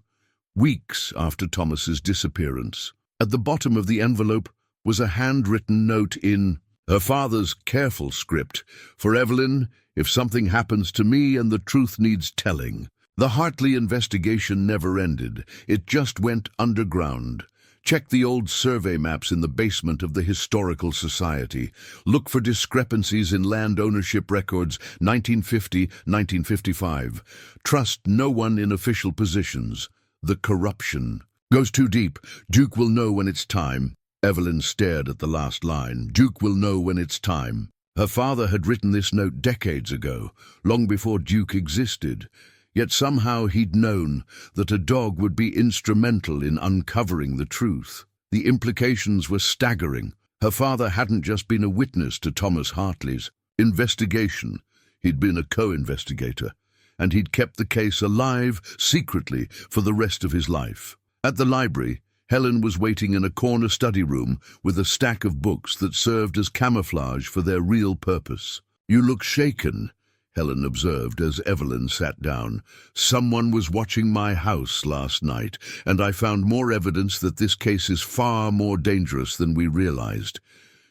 weeks after Thomas's disappearance. At the bottom of the envelope was a handwritten note in her father's careful script. "For Evelyn, if something happens to me and the truth needs telling." The Hartley investigation never ended. It just went underground. Check the old survey maps in the basement of the Historical Society. Look for discrepancies in land ownership records 1950, 1955. Trust no one in official positions. The corruption goes too deep. Duke will know when it's time. Evelyn stared at the last line. Duke will know when it's time. Her father had written this note decades ago, long before Duke existed. Yet somehow he'd known that a dog would be instrumental in uncovering the truth. The implications were staggering. Her father hadn't just been a witness to Thomas Hartley's investigation. He'd been a co-investigator, and he'd kept the case alive secretly for the rest of his life. At the library, Helen was waiting in a corner study room with a stack of books that served as camouflage for their real purpose. "You look shaken," Helen observed as Evelyn sat down. "Someone was watching my house last night, and I found more evidence that this case is far more dangerous than we realized."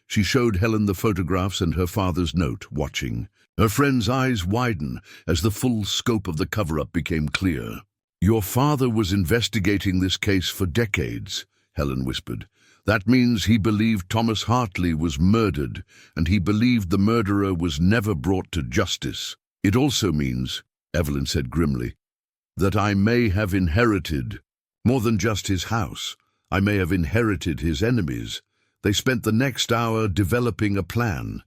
She showed Helen the photographs and her father's note, watching. Her friend's eyes widened as the full scope of the cover-up became clear. "Your father was investigating this case for decades," Helen whispered. "That means he believed Thomas Hartley was murdered, and he believed the murderer was never brought to justice. It also means," Evelyn said grimly, "that I may have inherited more than just his house. I may have inherited his enemies." They spent the next hour developing a plan.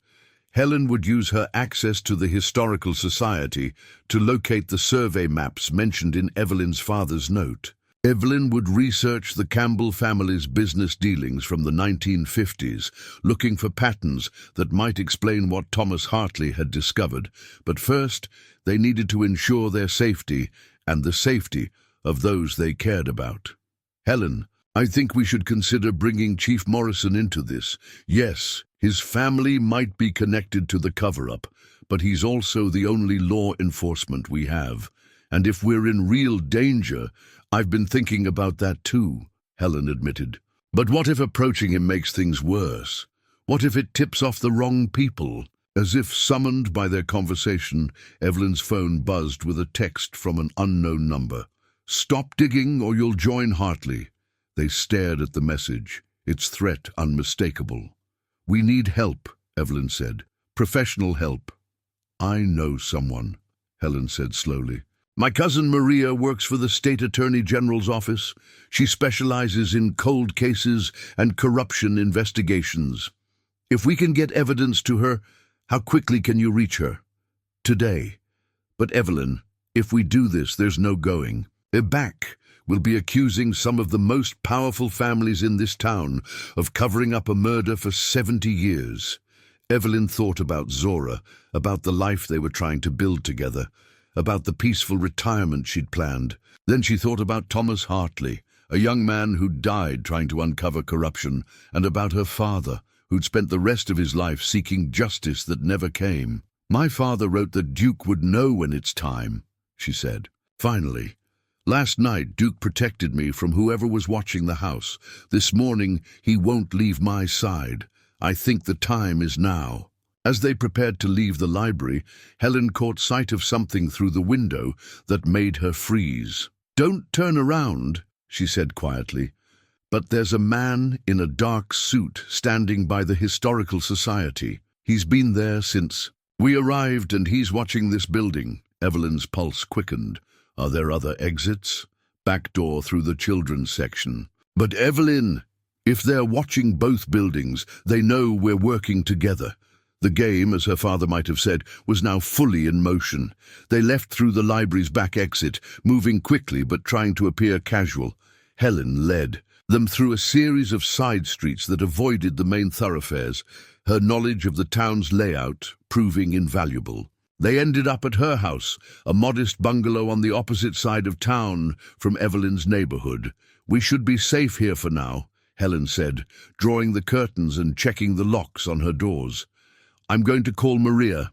Helen would use her access to the Historical Society to locate the survey maps mentioned in Evelyn's father's note. Evelyn would research the Campbell family's business dealings from the 1950s, looking for patterns that might explain what Thomas Hartley had discovered. But first, they needed to ensure their safety and the safety of those they cared about. Helen, I think we should consider bringing Chief Morrison into this. Yes, his family might be connected to the cover-up, but he's also the only law enforcement we have. And if we're in real danger, I've been thinking about that too, Helen admitted. But what if approaching him makes things worse? What if it tips off the wrong people? As if summoned by their conversation, Evelyn's phone buzzed with a text from an unknown number. "Stop digging or you'll join Hartley." They stared at the message, its threat unmistakable. "We need help," Evelyn said. "Professional help." "I know someone," Helen said slowly. "My cousin Maria works for the State Attorney General's office. She specializes in cold cases and corruption investigations. If we can get evidence to her, how quickly can you reach her?" "Today. But Evelyn, if we do this, there's no going. Back will be accusing some of the most powerful families in this town of covering up a murder for 70 years. Evelyn thought about Zora, about the life they were trying to build together, about the peaceful retirement she'd planned. Then she thought about Thomas Hartley, a young man who'd died trying to uncover corruption, and about her father, who'd spent the rest of his life seeking justice that never came. "My father wrote that Duke would know when it's time," she said. "Finally. Last night, Duke protected me from whoever was watching the house. This morning, he won't leave my side. I think the time is now." As they prepared to leave the library, Helen caught sight of something through the window that made her freeze. "Don't turn around," she said quietly. "But there's a man in a dark suit standing by the Historical Society. He's been there since we arrived, and he's watching this building." Evelyn's pulse quickened. "Are there other exits?" "Back door through the children's section." "But Evelyn, if they're watching both buildings, they know we're working together." The game, as her father might have said, was now fully in motion. They left through the library's back exit, moving quickly but trying to appear casual. Helen led them through a series of side streets that avoided the main thoroughfares, her knowledge of the town's layout proving invaluable. They ended up at her house, a modest bungalow on the opposite side of town from Evelyn's neighborhood. "We should be safe here for now," Helen said, drawing the curtains and checking the locks on her doors. "I'm going to call Maria."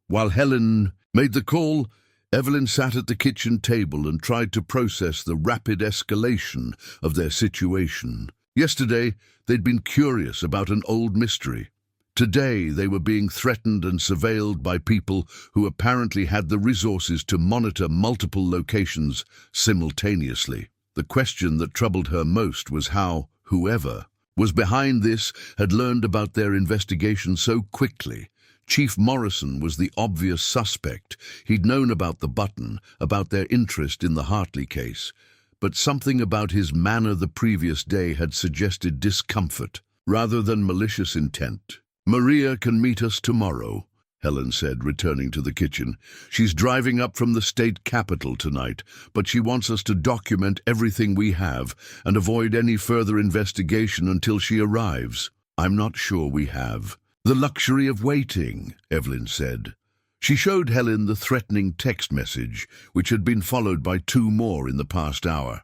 While Helen made the call, Evelyn sat at the kitchen table and tried to process the rapid escalation of their situation. Yesterday, they'd been curious about an old mystery. Today, they were being threatened and surveilled by people who apparently had the resources to monitor multiple locations simultaneously. The question that troubled her most was how whoever was behind this had learned about their investigation so quickly. Chief Morrison was the obvious suspect. He'd known about the button, about their interest in the Hartley case. But something about his manner the previous day had suggested discomfort, rather than malicious intent. "Maria can meet us tomorrow," Helen said, returning to the kitchen. "She's driving up from the state capital tonight, but she wants us to document everything we have and avoid any further investigation until she arrives." "I'm not sure we have the luxury of waiting," Evelyn said. She showed Helen the threatening text message, which had been followed by 2 more in the past hour.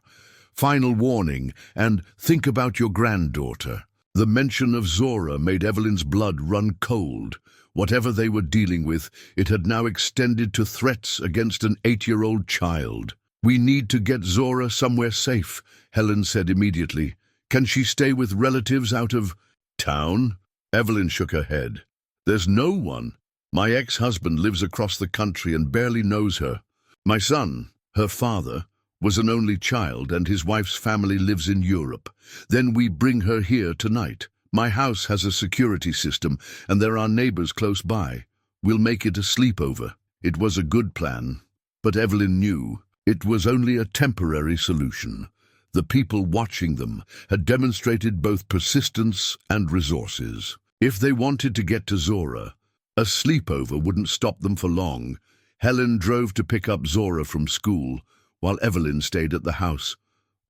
"Final warning, and think about your granddaughter." The mention of Zora made Evelyn's blood run cold. Whatever they were dealing with, it had now extended to threats against an 8-year-old child. "We need to get Zora somewhere safe," Helen said immediately. "Can she stay with relatives out of town?" Evelyn shook her head. "There's no one. My ex-husband lives across the country and barely knows her. My son, her father, was an only child, and his wife's family lives in Europe. Then we bring her here tonight. My house has a security system, and there are neighbors close by. We'll make it a sleepover." It was a good plan, but Evelyn knew it was only a temporary solution. The people watching them had demonstrated both persistence and resources. If they wanted to get to Zora, a sleepover wouldn't stop them for long. Helen drove to pick up Zora from school, while Evelyn stayed at the house.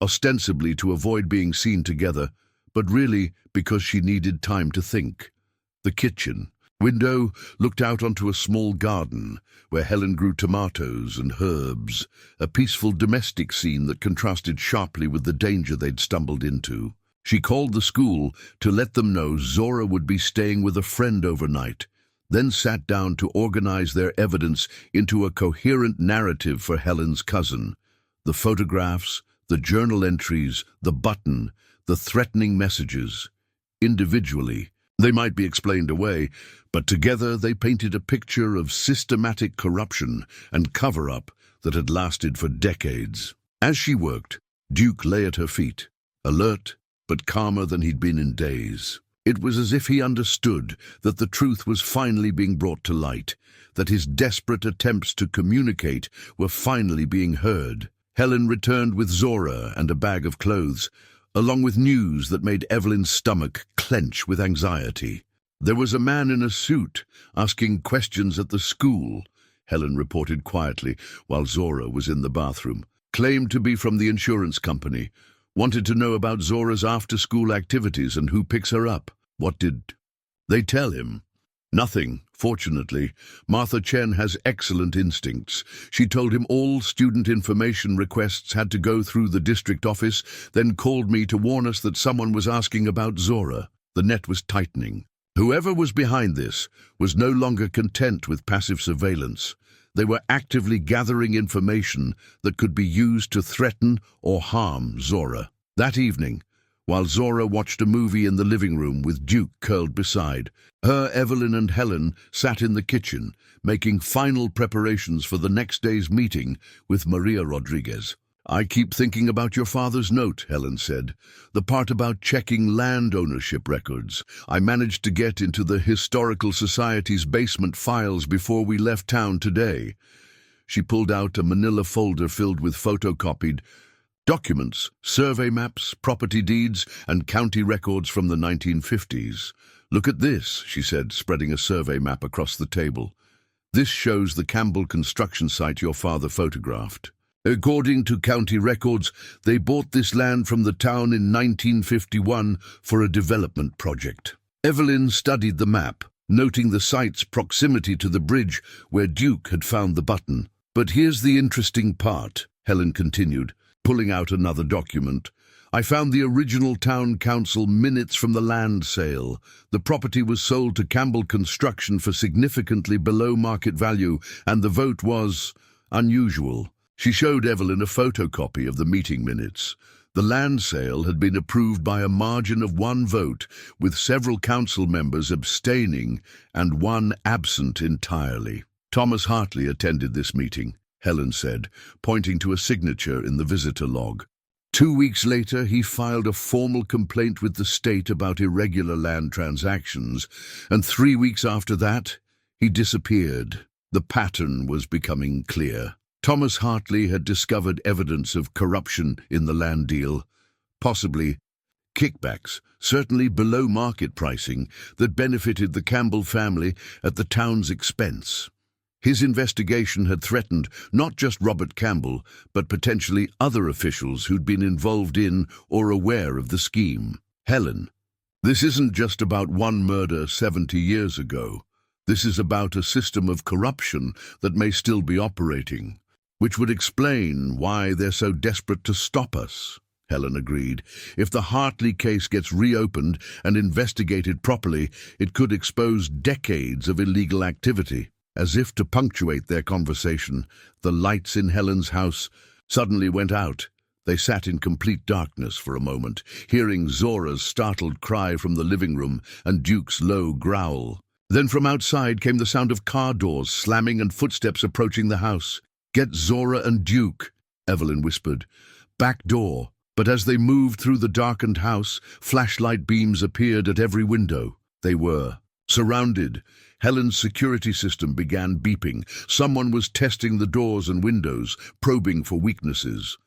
ostensibly to avoid being seen together, but really because she needed time to think. The kitchen window looked out onto a small garden where Helen grew tomatoes and herbs, a peaceful domestic scene that contrasted sharply with the danger they'd stumbled into. She called the school to let them know Zora would be staying with a friend overnight, then sat down to organize their evidence into a coherent narrative for Helen's cousin. The photographs, the journal entries, the button, the threatening messages. Individually, they might be explained away, but together they painted a picture of systematic corruption and cover-up that had lasted for decades. As she worked, Duke lay at her feet, alert but calmer than he'd been in days. It was as if he understood that the truth was finally being brought to light, that his desperate attempts to communicate were finally being heard. Helen returned with Zora and a bag of clothes, along with news that made Evelyn's stomach clench with anxiety. There was a man in a suit asking questions at the school, Helen reported quietly while Zora was in the bathroom. Claimed to be from the insurance company. Wanted to know about Zora's after-school activities and who picks her up. What did they tell him? Nothing, fortunately. Martha Chen has excellent instincts. She told him all student information requests had to go through the district office, then called me to warn us that someone was asking about Zora. The net was tightening. Whoever was behind this was no longer content with passive surveillance. They were actively gathering information that could be used to threaten or harm Zora. That evening, while Zora watched a movie in the living room with Duke curled beside her, Evelyn and Helen sat in the kitchen, making final preparations for the next day's meeting with Maria Rodriguez. "I keep thinking about your father's note," Helen said. "The part about checking land ownership records. I managed to get into the Historical Society's basement files before we left town today." She pulled out a manila folder filled with photocopied documents, survey maps, property deeds, and county records from the 1950s. "Look at this," she said, spreading a survey map across the table. "This shows the Campbell construction site your father photographed. According to county records, they bought this land from the town in 1951 for a development project." Evelyn studied the map, noting the site's proximity to the bridge where Duke had found the button. "But here's the interesting part," Helen continued, pulling out another document. "I found the original town council minutes from the land sale. The property was sold to Campbell Construction for significantly below market value, and the vote was unusual." She showed Evelyn a photocopy of the meeting minutes. The land sale had been approved by a margin of 1 vote, with several council members abstaining and 1 absent entirely. "Thomas Hartley attended this meeting," Helen said, pointing to a signature in the visitor log. 2 weeks later, he filed a formal complaint with the state about irregular land transactions, and 3 weeks after that, he disappeared. The pattern was becoming clear. Thomas Hartley had discovered evidence of corruption in the land deal, possibly kickbacks, certainly below market pricing, that benefited the Campbell family at the town's expense. His investigation had threatened not just Robert Campbell, but potentially other officials who'd been involved in or aware of the scheme. "Helen, this isn't just about one murder 70 years ago. This is about a system of corruption that may still be operating, which would explain why they're so desperate to stop us," Helen agreed. "If the Hartley case gets reopened and investigated properly, it could expose decades of illegal activity." As if to punctuate their conversation, the lights in Helen's house suddenly went out. They sat in complete darkness for a moment, hearing Zora's startled cry from the living room and Duke's low growl. Then from outside came the sound of car doors slamming and footsteps approaching the house. "Get Zora and Duke," Evelyn whispered. "Back door." But as they moved through the darkened house, flashlight beams appeared at every window. They were surrounded. Helen's security system began beeping. Someone was testing the doors and windows, probing for weaknesses.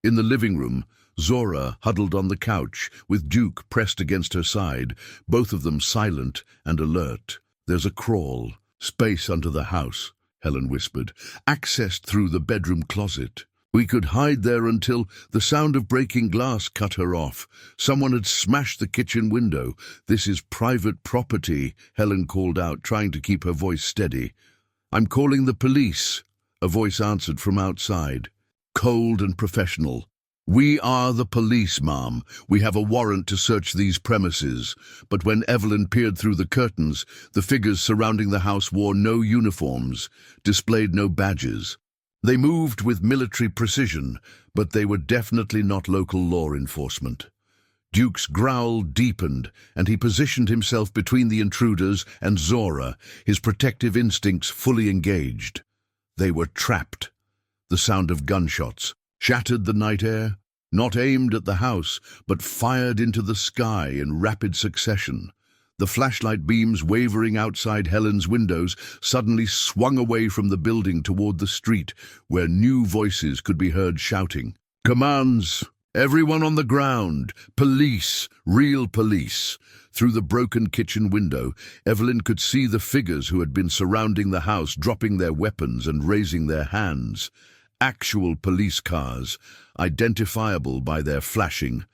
In the living room, Zora huddled on the couch, with Duke pressed against her side, both of them silent and alert. "There's a crawl space under the house," Helen whispered, "accessed through the bedroom closet." We could hide there until the sound of breaking glass cut her off. Someone had smashed the kitchen window. This is private property, Helen called out, trying to keep her voice steady. I'm calling the police, a voice answered from outside, cold and professional. We are the police, ma'am. We have a warrant to search these premises. But when Evelyn peered through the curtains, the figures surrounding the house wore no uniforms, displayed no badges. They moved with military precision, but they were definitely not local law enforcement. Duke's growl deepened, and he positioned himself between the intruders and Zora, his protective instincts fully engaged. They were trapped. The sound of gunshots shattered the night air, not aimed at the house, but fired into the sky in rapid succession. The flashlight beams wavering outside Helen's windows suddenly swung away from the building toward the street, where new voices could be heard shouting. Commands! Everyone on the ground! Police! Real police! Through the broken kitchen window, Evelyn could see the figures who had been surrounding the house dropping their weapons and raising their hands. Actual police cars, identifiable by their flashing.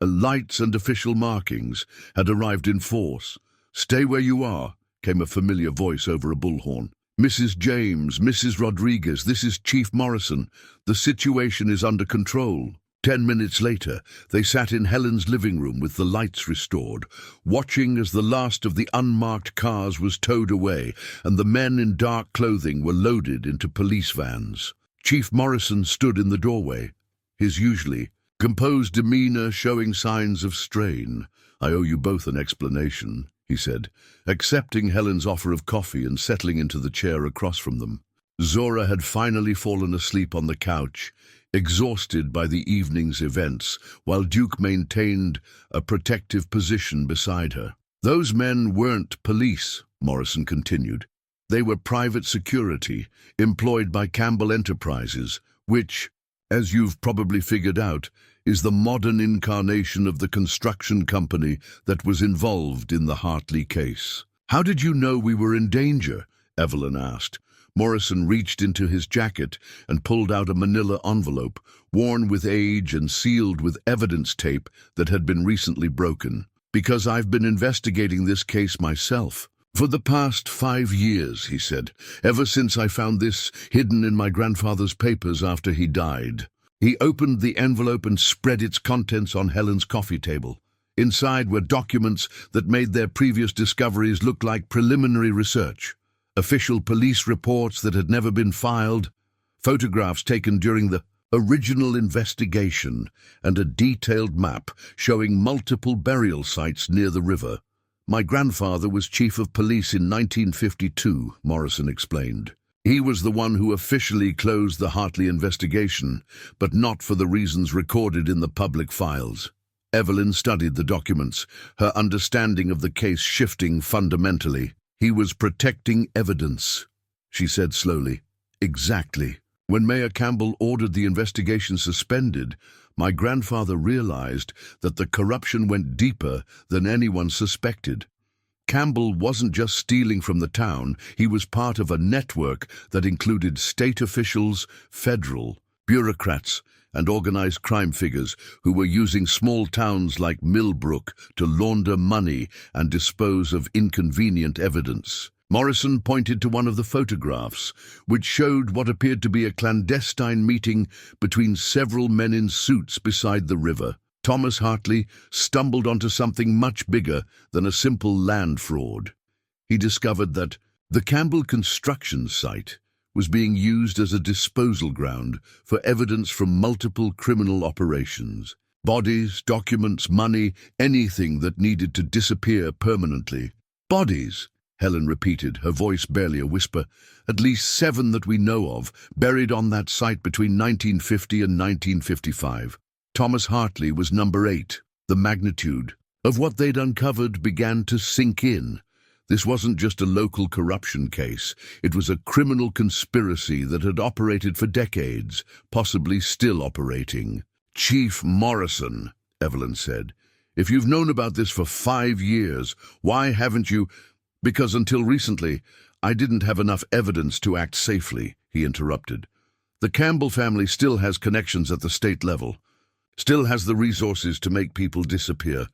Lights and official markings had arrived in force. Stay where you are, came a familiar voice over a bullhorn. Mrs. James, Mrs. Rodriguez, this is Chief Morrison. The situation is under control. 10 minutes later, they sat in Helen's living room with the lights restored, watching as the last of the unmarked cars was towed away and the men in dark clothing were loaded into police vans. Chief Morrison stood in the doorway, his usually composed demeanor showing signs of strain. I owe you both an explanation, he said, accepting Helen's offer of coffee and settling into the chair across from them. Zora had finally fallen asleep on the couch, exhausted by the evening's events, while Duke maintained a protective position beside her. Those men weren't police, Morrison continued. They were private security, employed by Campbell Enterprises, which, as you've probably figured out, is the modern incarnation of the construction company that was involved in the Hartley case. How did you know we were in danger? Evelyn asked. Morrison reached into his jacket and pulled out a manila envelope, worn with age and sealed with evidence tape that had been recently broken. Because I've been investigating this case myself. For the past 5 years, he said, ever since I found this hidden in my grandfather's papers after he died. He opened the envelope and spread its contents on Helen's coffee table. Inside were documents that made their previous discoveries look like preliminary research. Official police reports that had never been filed, photographs taken during the original investigation, and a detailed map showing multiple burial sites near the river. My grandfather was chief of police in 1952, Morrison explained. He was the one who officially closed the Hartley investigation, but not for the reasons recorded in the public files. Evelyn studied the documents, her understanding of the case shifting fundamentally. He was protecting evidence, she said slowly. Exactly. When Mayor Campbell ordered the investigation suspended, my grandfather realized that the corruption went deeper than anyone suspected. Campbell wasn't just stealing from the town, he was part of a network that included state officials, federal, bureaucrats, and organized crime figures who were using small towns like Millbrook to launder money and dispose of inconvenient evidence. Morrison pointed to one of the photographs, which showed what appeared to be a clandestine meeting between several men in suits beside the river. Thomas Hartley stumbled onto something much bigger than a simple land fraud. He discovered that the Campbell construction site was being used as a disposal ground for evidence from multiple criminal operations. Bodies, documents, money, anything that needed to disappear permanently. Bodies, Helen repeated, her voice barely a whisper. At least 7 that we know of, buried on that site between 1950 and 1955. Thomas Hartley was number 8. The magnitude of what they'd uncovered began to sink in. This wasn't just a local corruption case. It was a criminal conspiracy that had operated for decades, possibly still operating. Chief Morrison, Evelyn said, if you've known about this for 5 years, why haven't you... Because until recently, I didn't have enough evidence to act safely, he interrupted. The Campbell family still has connections at the state level, still has the resources to make people disappear.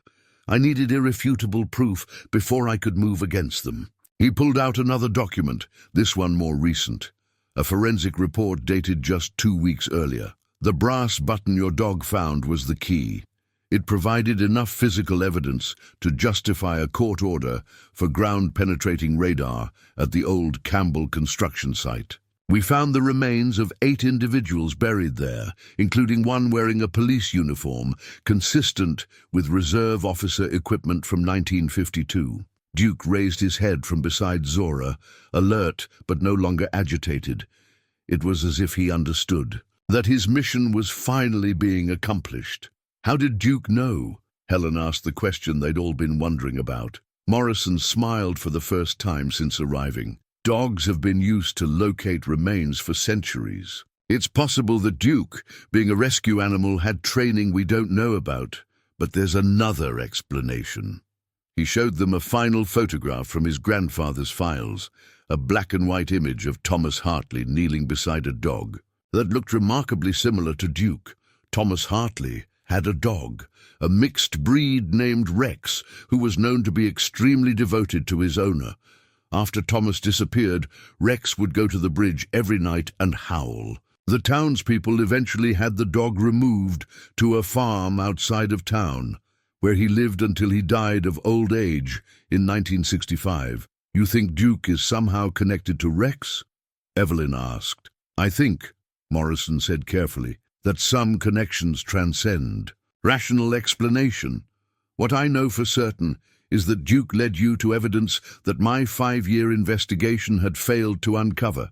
I needed irrefutable proof before I could move against them. He pulled out another document, this one more recent. A forensic report dated just 2 weeks earlier. The brass button your dog found was the key. It provided enough physical evidence to justify a court order for ground-penetrating radar at the old Campbell construction site. We found the remains of 8 individuals buried there, including one wearing a police uniform consistent with reserve officer equipment from 1952. Duke raised his head from beside Zora, alert but no longer agitated. It was as if he understood that his mission was finally being accomplished. How did Duke know? Helen asked the question they'd all been wondering about. Morrison smiled for the first time since arriving. Dogs have been used to locate remains for centuries. It's possible that Duke, being a rescue animal, had training we don't know about, but there's another explanation. He showed them a final photograph from his grandfather's files, a black and white image of Thomas Hartley kneeling beside a dog that looked remarkably similar to Duke. Thomas Hartley had a dog, a mixed breed named Rex, who was known to be extremely devoted to his owner. After Thomas disappeared, Rex would go to the bridge every night and howl. The townspeople eventually had the dog removed to a farm outside of town, where he lived until he died of old age in 1965. You think Duke is somehow connected to Rex? Evelyn asked. I think, Morrison said carefully, that some connections transcend rational explanation. What I know for certain is that Duke led you to evidence that my 5-year investigation had failed to uncover,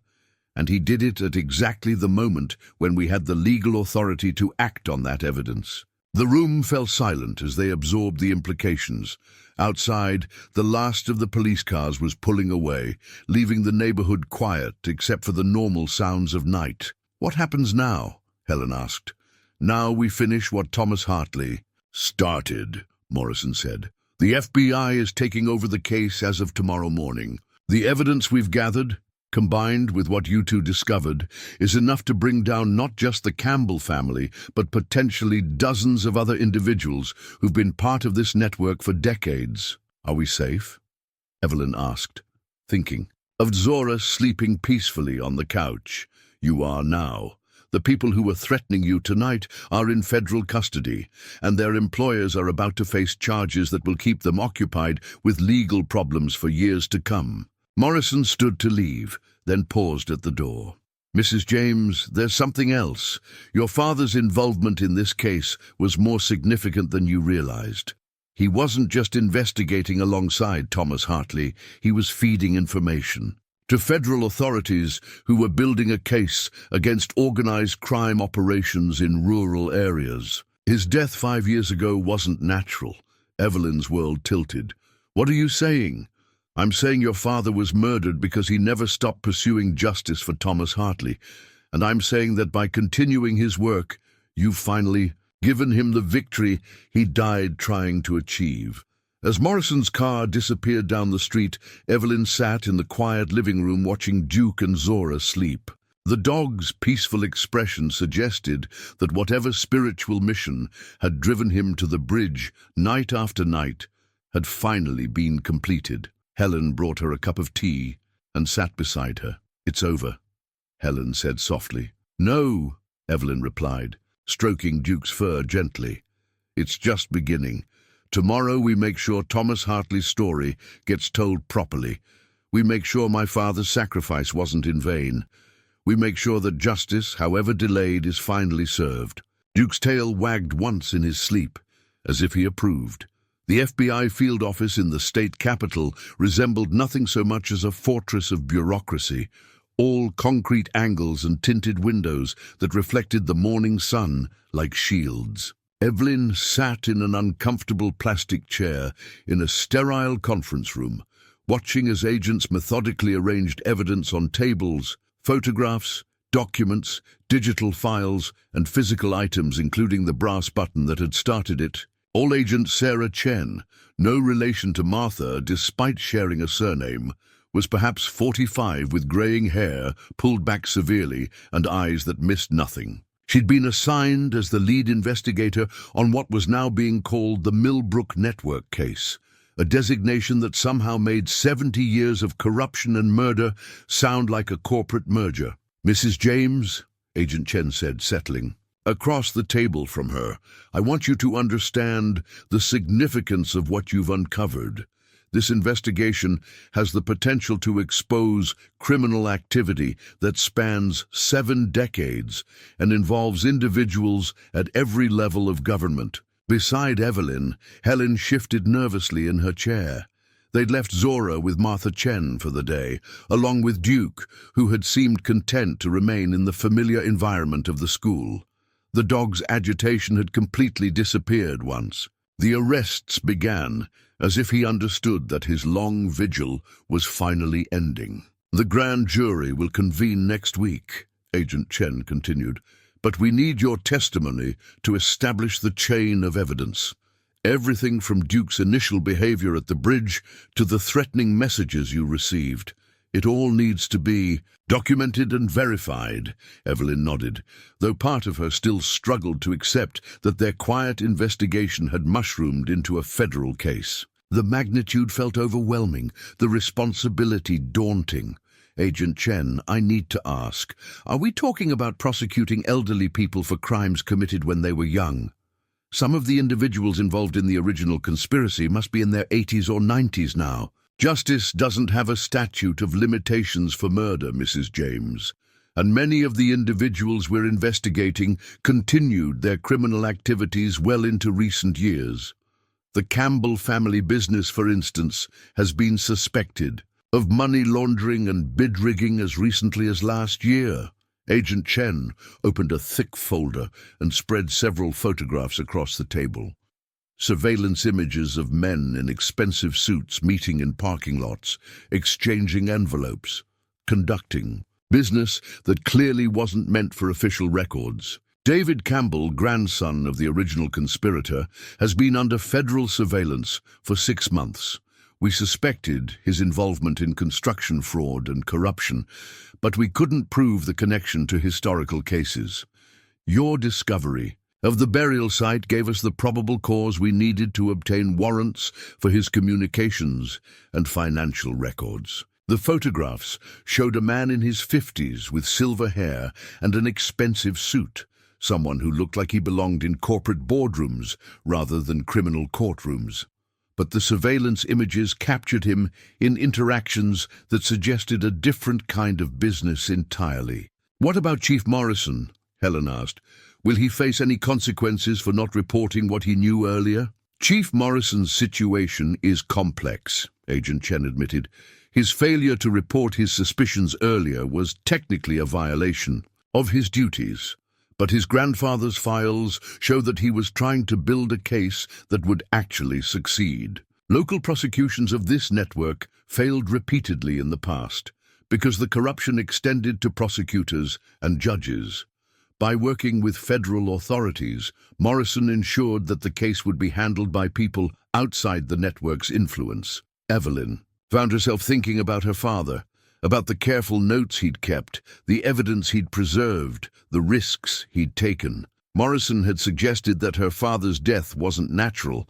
and he did it at exactly the moment when we had the legal authority to act on that evidence. The room fell silent as they absorbed the implications. Outside, the last of the police cars was pulling away, leaving the neighborhood quiet except for the normal sounds of night. What happens now? Helen asked. Now we finish what Thomas Hartley started, Morrison said. The FBI is taking over the case as of tomorrow morning. The evidence we've gathered, combined with what you two discovered, is enough to bring down not just the Campbell family, but potentially dozens of other individuals who've been part of this network for decades. Are we safe? Evelyn asked, thinking of Zora sleeping peacefully on the couch. You are now. The people who were threatening you tonight are in federal custody, and their employers are about to face charges that will keep them occupied with legal problems for years to come. Morrison stood to leave, then paused at the door. Mrs. James, there's something else. Your father's involvement in this case was more significant than you realized. He wasn't just investigating alongside Thomas Hartley, he was feeding information to federal authorities who were building a case against organized crime operations in rural areas. His death 5 years ago wasn't natural. Evelyn's world tilted. What are you saying? I'm saying your father was murdered because he never stopped pursuing justice for Thomas Hartley, and I'm saying that by continuing his work, you've finally given him the victory he died trying to achieve. As Morrison's car disappeared down the street, Evelyn sat in the quiet living room watching Duke and Zora sleep. The dog's peaceful expression suggested that whatever spiritual mission had driven him to the bridge night after night had finally been completed. Helen brought her a cup of tea and sat beside her. It's over, Helen said softly. No, Evelyn replied, stroking Duke's fur gently. It's just beginning. Tomorrow we make sure Thomas Hartley's story gets told properly. We make sure my father's sacrifice wasn't in vain. We make sure that justice, however delayed, is finally served. Duke's tail wagged once in his sleep, as if he approved. The FBI field office in the state capital resembled nothing so much as a fortress of bureaucracy, all concrete angles and tinted windows that reflected the morning sun like shields. Evelyn sat in an uncomfortable plastic chair in a sterile conference room, watching as agents methodically arranged evidence on tables, photographs, documents, digital files, and physical items, including the brass button that had started it. All Agent Sarah Chen, no relation to Martha despite sharing a surname, was perhaps 45 with greying hair, pulled back severely, and eyes that missed nothing. She'd been assigned as the lead investigator on what was now being called the Millbrook Network case, a designation that somehow made 70 years of corruption and murder sound like a corporate merger. "Mrs. James," Agent Chen said, settling across the table from her, "I want you to understand the significance of what you've uncovered. This investigation has the potential to expose criminal activity that spans 7 decades and involves individuals at every level of government." Beside Evelyn, Helen shifted nervously in her chair. They'd left Zora with Martha Chen for the day, along with Duke, who had seemed content to remain in the familiar environment of the school. The dog's agitation had completely disappeared once. The arrests began, as if he understood that his long vigil was finally ending. "The grand jury will convene next week," Agent Chen continued, "but we need your testimony to establish the chain of evidence. Everything from Duke's initial behavior at the bridge to the threatening messages you received. It all needs to be documented and verified," Evelyn nodded, though part of her still struggled to accept that their quiet investigation had mushroomed into a federal case. The magnitude felt overwhelming, the responsibility daunting. "Agent Chen, I need to ask, are we talking about prosecuting elderly people for crimes committed when they were young? Some of the individuals involved in the original conspiracy must be in their 80s or 90s now." "Justice doesn't have a statute of limitations for murder, Mrs. James, and many of the individuals we're investigating continued their criminal activities well into recent years. The Campbell family business, for instance, has been suspected of money laundering and bid rigging as recently as last year." Agent Chen opened a thick folder and spread several photographs across the table. Surveillance images of men in expensive suits meeting in parking lots, exchanging envelopes, conducting business that clearly wasn't meant for official records. David Campbell, grandson of the original conspirator, has been under federal surveillance for 6 months. We suspected his involvement in construction fraud and corruption, but we couldn't prove the connection to historical cases. Your discovery of the burial site gave us the probable cause we needed to obtain warrants for his communications and financial records. The photographs showed a man in his 50s with silver hair and an expensive suit, someone who looked like he belonged in corporate boardrooms rather than criminal courtrooms. But the surveillance images captured him in interactions that suggested a different kind of business entirely. "What about Chief Morrison?" Helen asked. "Will he face any consequences for not reporting what he knew earlier?" "Chief Morrison's situation is complex," Agent Chen admitted. "His failure to report his suspicions earlier was technically a violation of his duties, but his grandfather's files show that he was trying to build a case that would actually succeed. Local prosecutions of this network failed repeatedly in the past because the corruption extended to prosecutors and judges. By working with federal authorities, Morrison ensured that the case would be handled by people outside the network's influence." Evelyn found herself thinking about her father, about the careful notes he'd kept, the evidence he'd preserved, the risks he'd taken. Morrison had suggested that her father's death wasn't natural,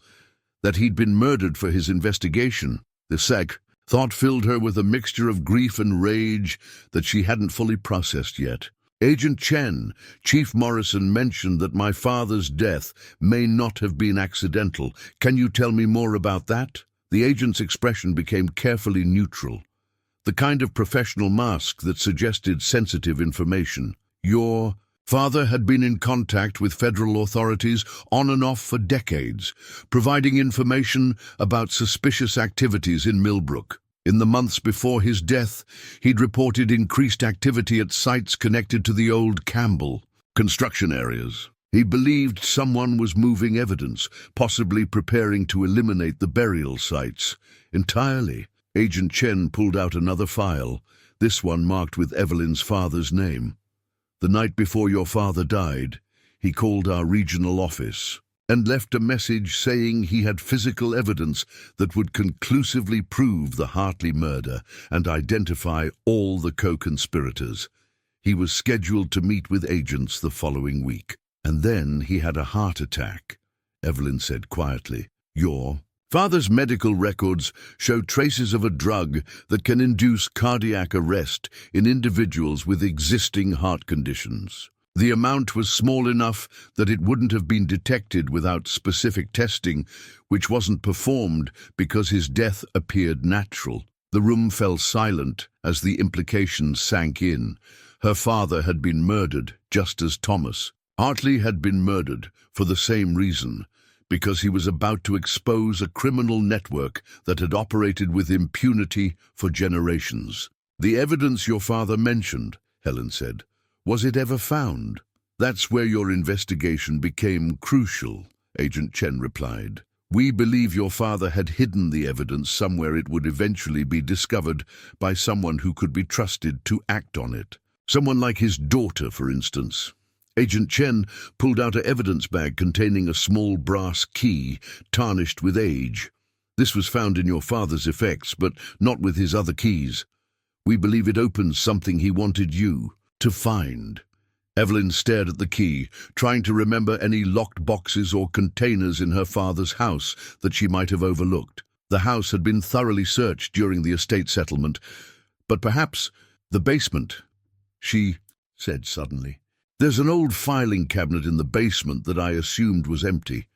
that he'd been murdered for his investigation. The thought filled her with a mixture of grief and rage that she hadn't fully processed yet. "Agent Chen, Chief Morrison mentioned that my father's death may not have been accidental. Can you tell me more about that?" The agent's expression became carefully neutral, the kind of professional mask that suggested sensitive information. "Your father had been in contact with federal authorities on and off for decades, providing information about suspicious activities in Millbrook. In the months before his death, he'd reported increased activity at sites connected to the old Campbell construction areas. He believed someone was moving evidence, possibly preparing to eliminate the burial sites entirely." Agent Chen pulled out another file, this one marked with Evelyn's father's name. "The night before your father died, he called our regional office. and left a message saying he had physical evidence that would conclusively prove the Hartley murder and identify all the co-conspirators. He was scheduled to meet with agents the following week. And then he had a heart attack, Evelyn said quietly. Your father's medical records show traces of a drug that can induce cardiac arrest in individuals with existing heart conditions. The amount was small enough that it wouldn't have been detected without specific testing, which wasn't performed because his death appeared natural. The room fell silent as the implications sank in. Her father had been murdered, just as Thomas. Hartley had been murdered for the same reason, because he was about to expose a criminal network that had operated with impunity for generations. The evidence your father mentioned, Helen said, was it ever found? That's where your investigation became crucial, Agent Chen replied. We believe your father had hidden the evidence somewhere it would eventually be discovered by someone who could be trusted to act on it. Someone like his daughter, for instance. Agent Chen pulled out an evidence bag containing a small brass key, tarnished with age. This was found in your father's effects, but not with his other keys. We believe it opens something he wanted you to find. Evelyn stared at the key, trying to remember any locked boxes or containers in her father's house that she might have overlooked. The house had been thoroughly searched during the estate settlement, but perhaps the basement, she said suddenly. There's an old filing cabinet in the basement that I assumed was empty.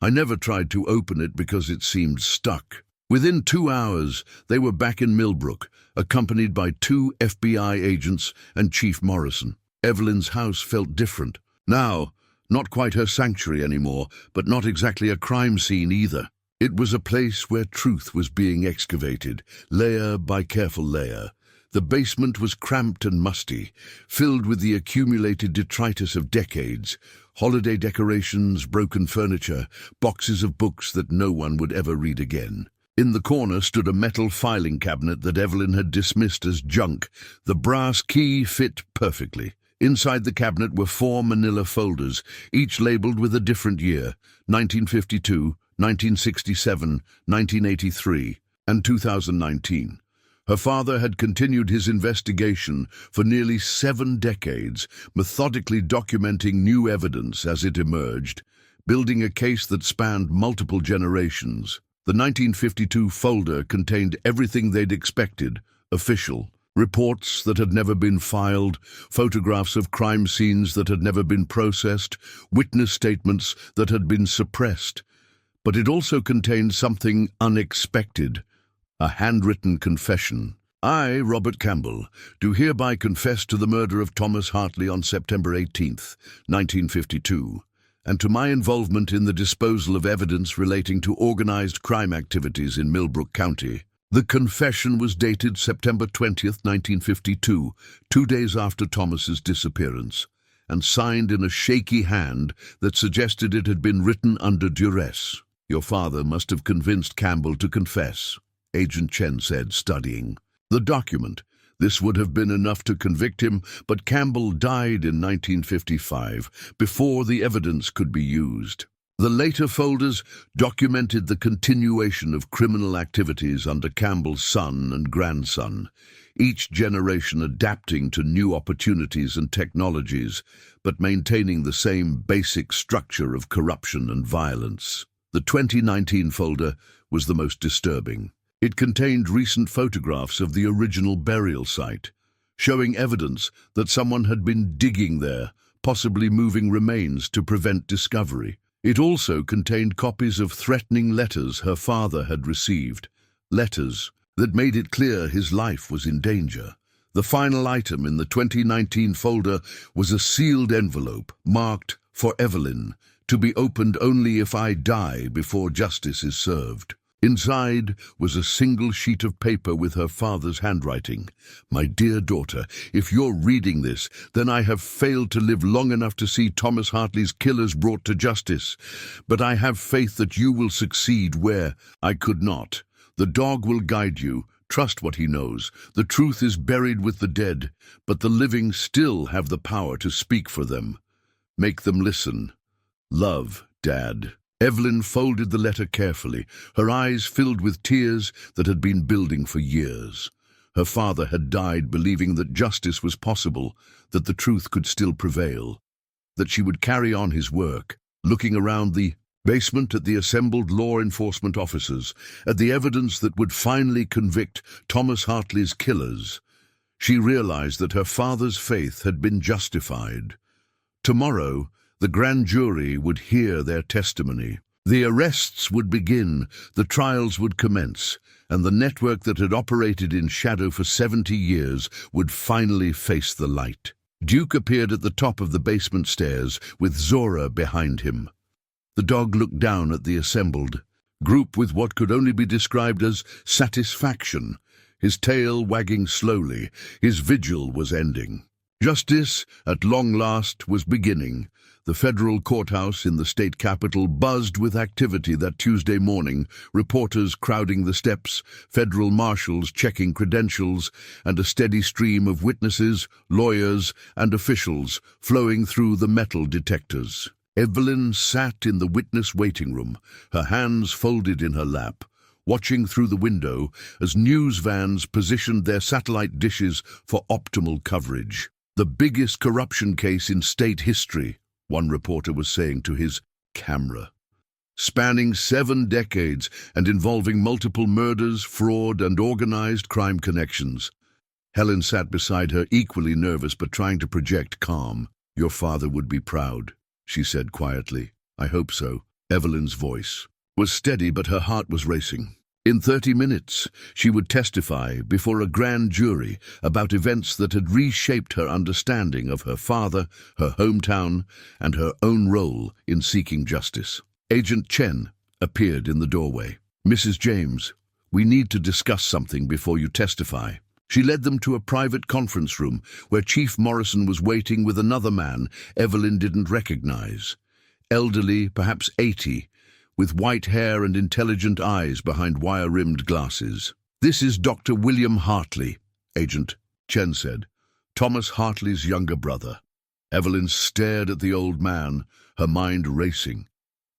I never tried to open it because it seemed stuck. Within 2 hours, they were back in Millbrook, accompanied by 2 FBI agents and Chief Morrison. Evelyn's house felt different. Now, not quite her sanctuary anymore, but not exactly a crime scene either. It was a place where truth was being excavated, layer by careful layer. The basement was cramped and musty, filled with the accumulated detritus of decades, holiday decorations, broken furniture, boxes of books that no one would ever read again. In the corner stood a metal filing cabinet that Evelyn had dismissed as junk. The brass key fit perfectly. Inside the cabinet were 4 manila folders, each labeled with a different year, 1952, 1967, 1983, and 2019. Her father had continued his investigation for nearly 7 decades, methodically documenting new evidence as it emerged, building a case that spanned multiple generations. The 1952 folder contained everything they'd expected, official. Reports that had never been filed, photographs of crime scenes that had never been processed, witness statements that had been suppressed. But it also contained something unexpected. A handwritten confession. I, Robert Campbell, do hereby confess to the murder of Thomas Hartley on September 18th, 1952, and to my involvement in the disposal of evidence relating to organized crime activities in Millbrook County. The confession was dated September 20th, 1952, 2 days after Thomas's disappearance, and signed in a shaky hand that suggested it had been written under duress. Your father must have convinced Campbell to confess, Agent Chen said, studying the document. This would have been enough to convict him, but Campbell died in 1955, before the evidence could be used. The later folders documented the continuation of criminal activities under Campbell's son and grandson, each generation adapting to new opportunities and technologies, but maintaining the same basic structure of corruption and violence. The 2019 folder was the most disturbing. It contained recent photographs of the original burial site, showing evidence that someone had been digging there, possibly moving remains to prevent discovery. It also contained copies of threatening letters her father had received, letters that made it clear his life was in danger. The final item in the 2019 folder was a sealed envelope marked "For Evelyn," to be opened only if I die before justice is served. Inside was a single sheet of paper with her father's handwriting. My dear daughter, if you're reading this, then I have failed to live long enough to see Thomas Hartley's killers brought to justice. But I have faith that you will succeed where I could not. The dog will guide you. Trust what he knows. The truth is buried with the dead, but the living still have the power to speak for them. Make them listen. Love, Dad. Evelyn folded the letter carefully, her eyes filled with tears that had been building for years. Her father had died believing that justice was possible, that the truth could still prevail, that she would carry on his work. Looking around the basement at the assembled law enforcement officers, at the evidence that would finally convict Thomas Hartley's killers, she realized that her father's faith had been justified. Tomorrow, the grand jury would hear their testimony. The arrests would begin, the trials would commence, and the network that had operated in shadow for 70 years would finally face the light. Duke appeared at the top of the basement stairs, with Zora behind him. The dog looked down at the assembled group with what could only be described as satisfaction, his tail wagging slowly. His vigil was ending. Justice, at long last, was beginning. The federal courthouse in the state capital buzzed with activity that Tuesday morning, reporters crowding the steps, federal marshals checking credentials, and a steady stream of witnesses, lawyers, and officials flowing through the metal detectors. Evelyn sat in the witness waiting room, her hands folded in her lap, watching through the window as news vans positioned their satellite dishes for optimal coverage. The biggest corruption case in state history, one reporter was saying to his camera. Spanning 7 decades and involving multiple murders, fraud, and organized crime connections. Helen sat beside her, equally nervous but trying to project calm. "Your father would be proud," she said quietly. "I hope so." Evelyn's voice was steady, but her heart was racing. In 30 minutes, she would testify before a grand jury about events that had reshaped her understanding of her father, her hometown, and her own role in seeking justice. Agent Chen appeared in the doorway. "Mrs. James, we need to discuss something before you testify." She led them to a private conference room where Chief Morrison was waiting with another man Evelyn didn't recognize. Elderly, perhaps 80, with white hair and intelligent eyes behind wire-rimmed glasses. "This is Dr. William Hartley," Agent Chen said, "Thomas Hartley's younger brother." Evelyn stared at the old man, her mind racing.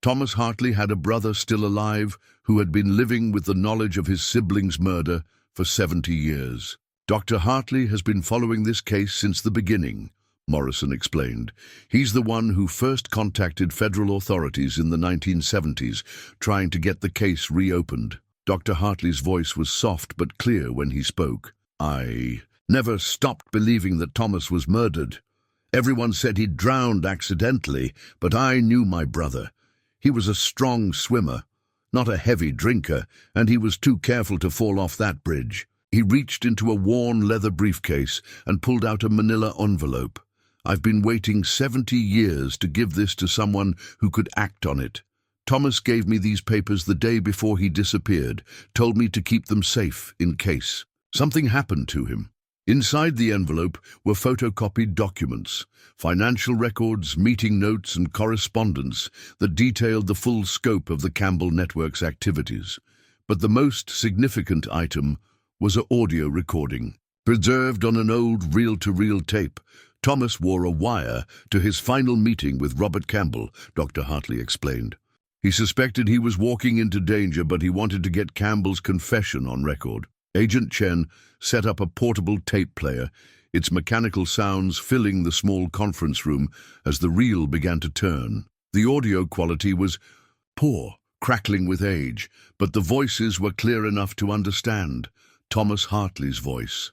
Thomas Hartley had a brother still alive who had been living with the knowledge of his sibling's murder for 70 years. "Dr. Hartley has been following this case since the beginning," Morrison explained. "He's the one who first contacted federal authorities in the 1970s, trying to get the case reopened." Dr. Hartley's voice was soft but clear when he spoke. "I never stopped believing that Thomas was murdered. Everyone said he'd drowned accidentally, but I knew my brother. He was a strong swimmer, not a heavy drinker, and he was too careful to fall off that bridge." He reached into a worn leather briefcase and pulled out a manila envelope. "I've been waiting 70 years to give this to someone who could act on it. Thomas gave me these papers the day before he disappeared, told me to keep them safe in case something happened to him." Inside the envelope were photocopied documents, financial records, meeting notes, and correspondence that detailed the full scope of the Campbell Network's activities. But the most significant item was an audio recording. Preserved on an old reel-to-reel tape, Thomas wore a wire to his final meeting with Robert Campbell, Dr. Hartley explained. He suspected he was walking into danger, but he wanted to get Campbell's confession on record. Agent Chen set up a portable tape player, its mechanical sounds filling the small conference room as the reel began to turn. The audio quality was poor, crackling with age, but the voices were clear enough to understand. Thomas Hartley's voice.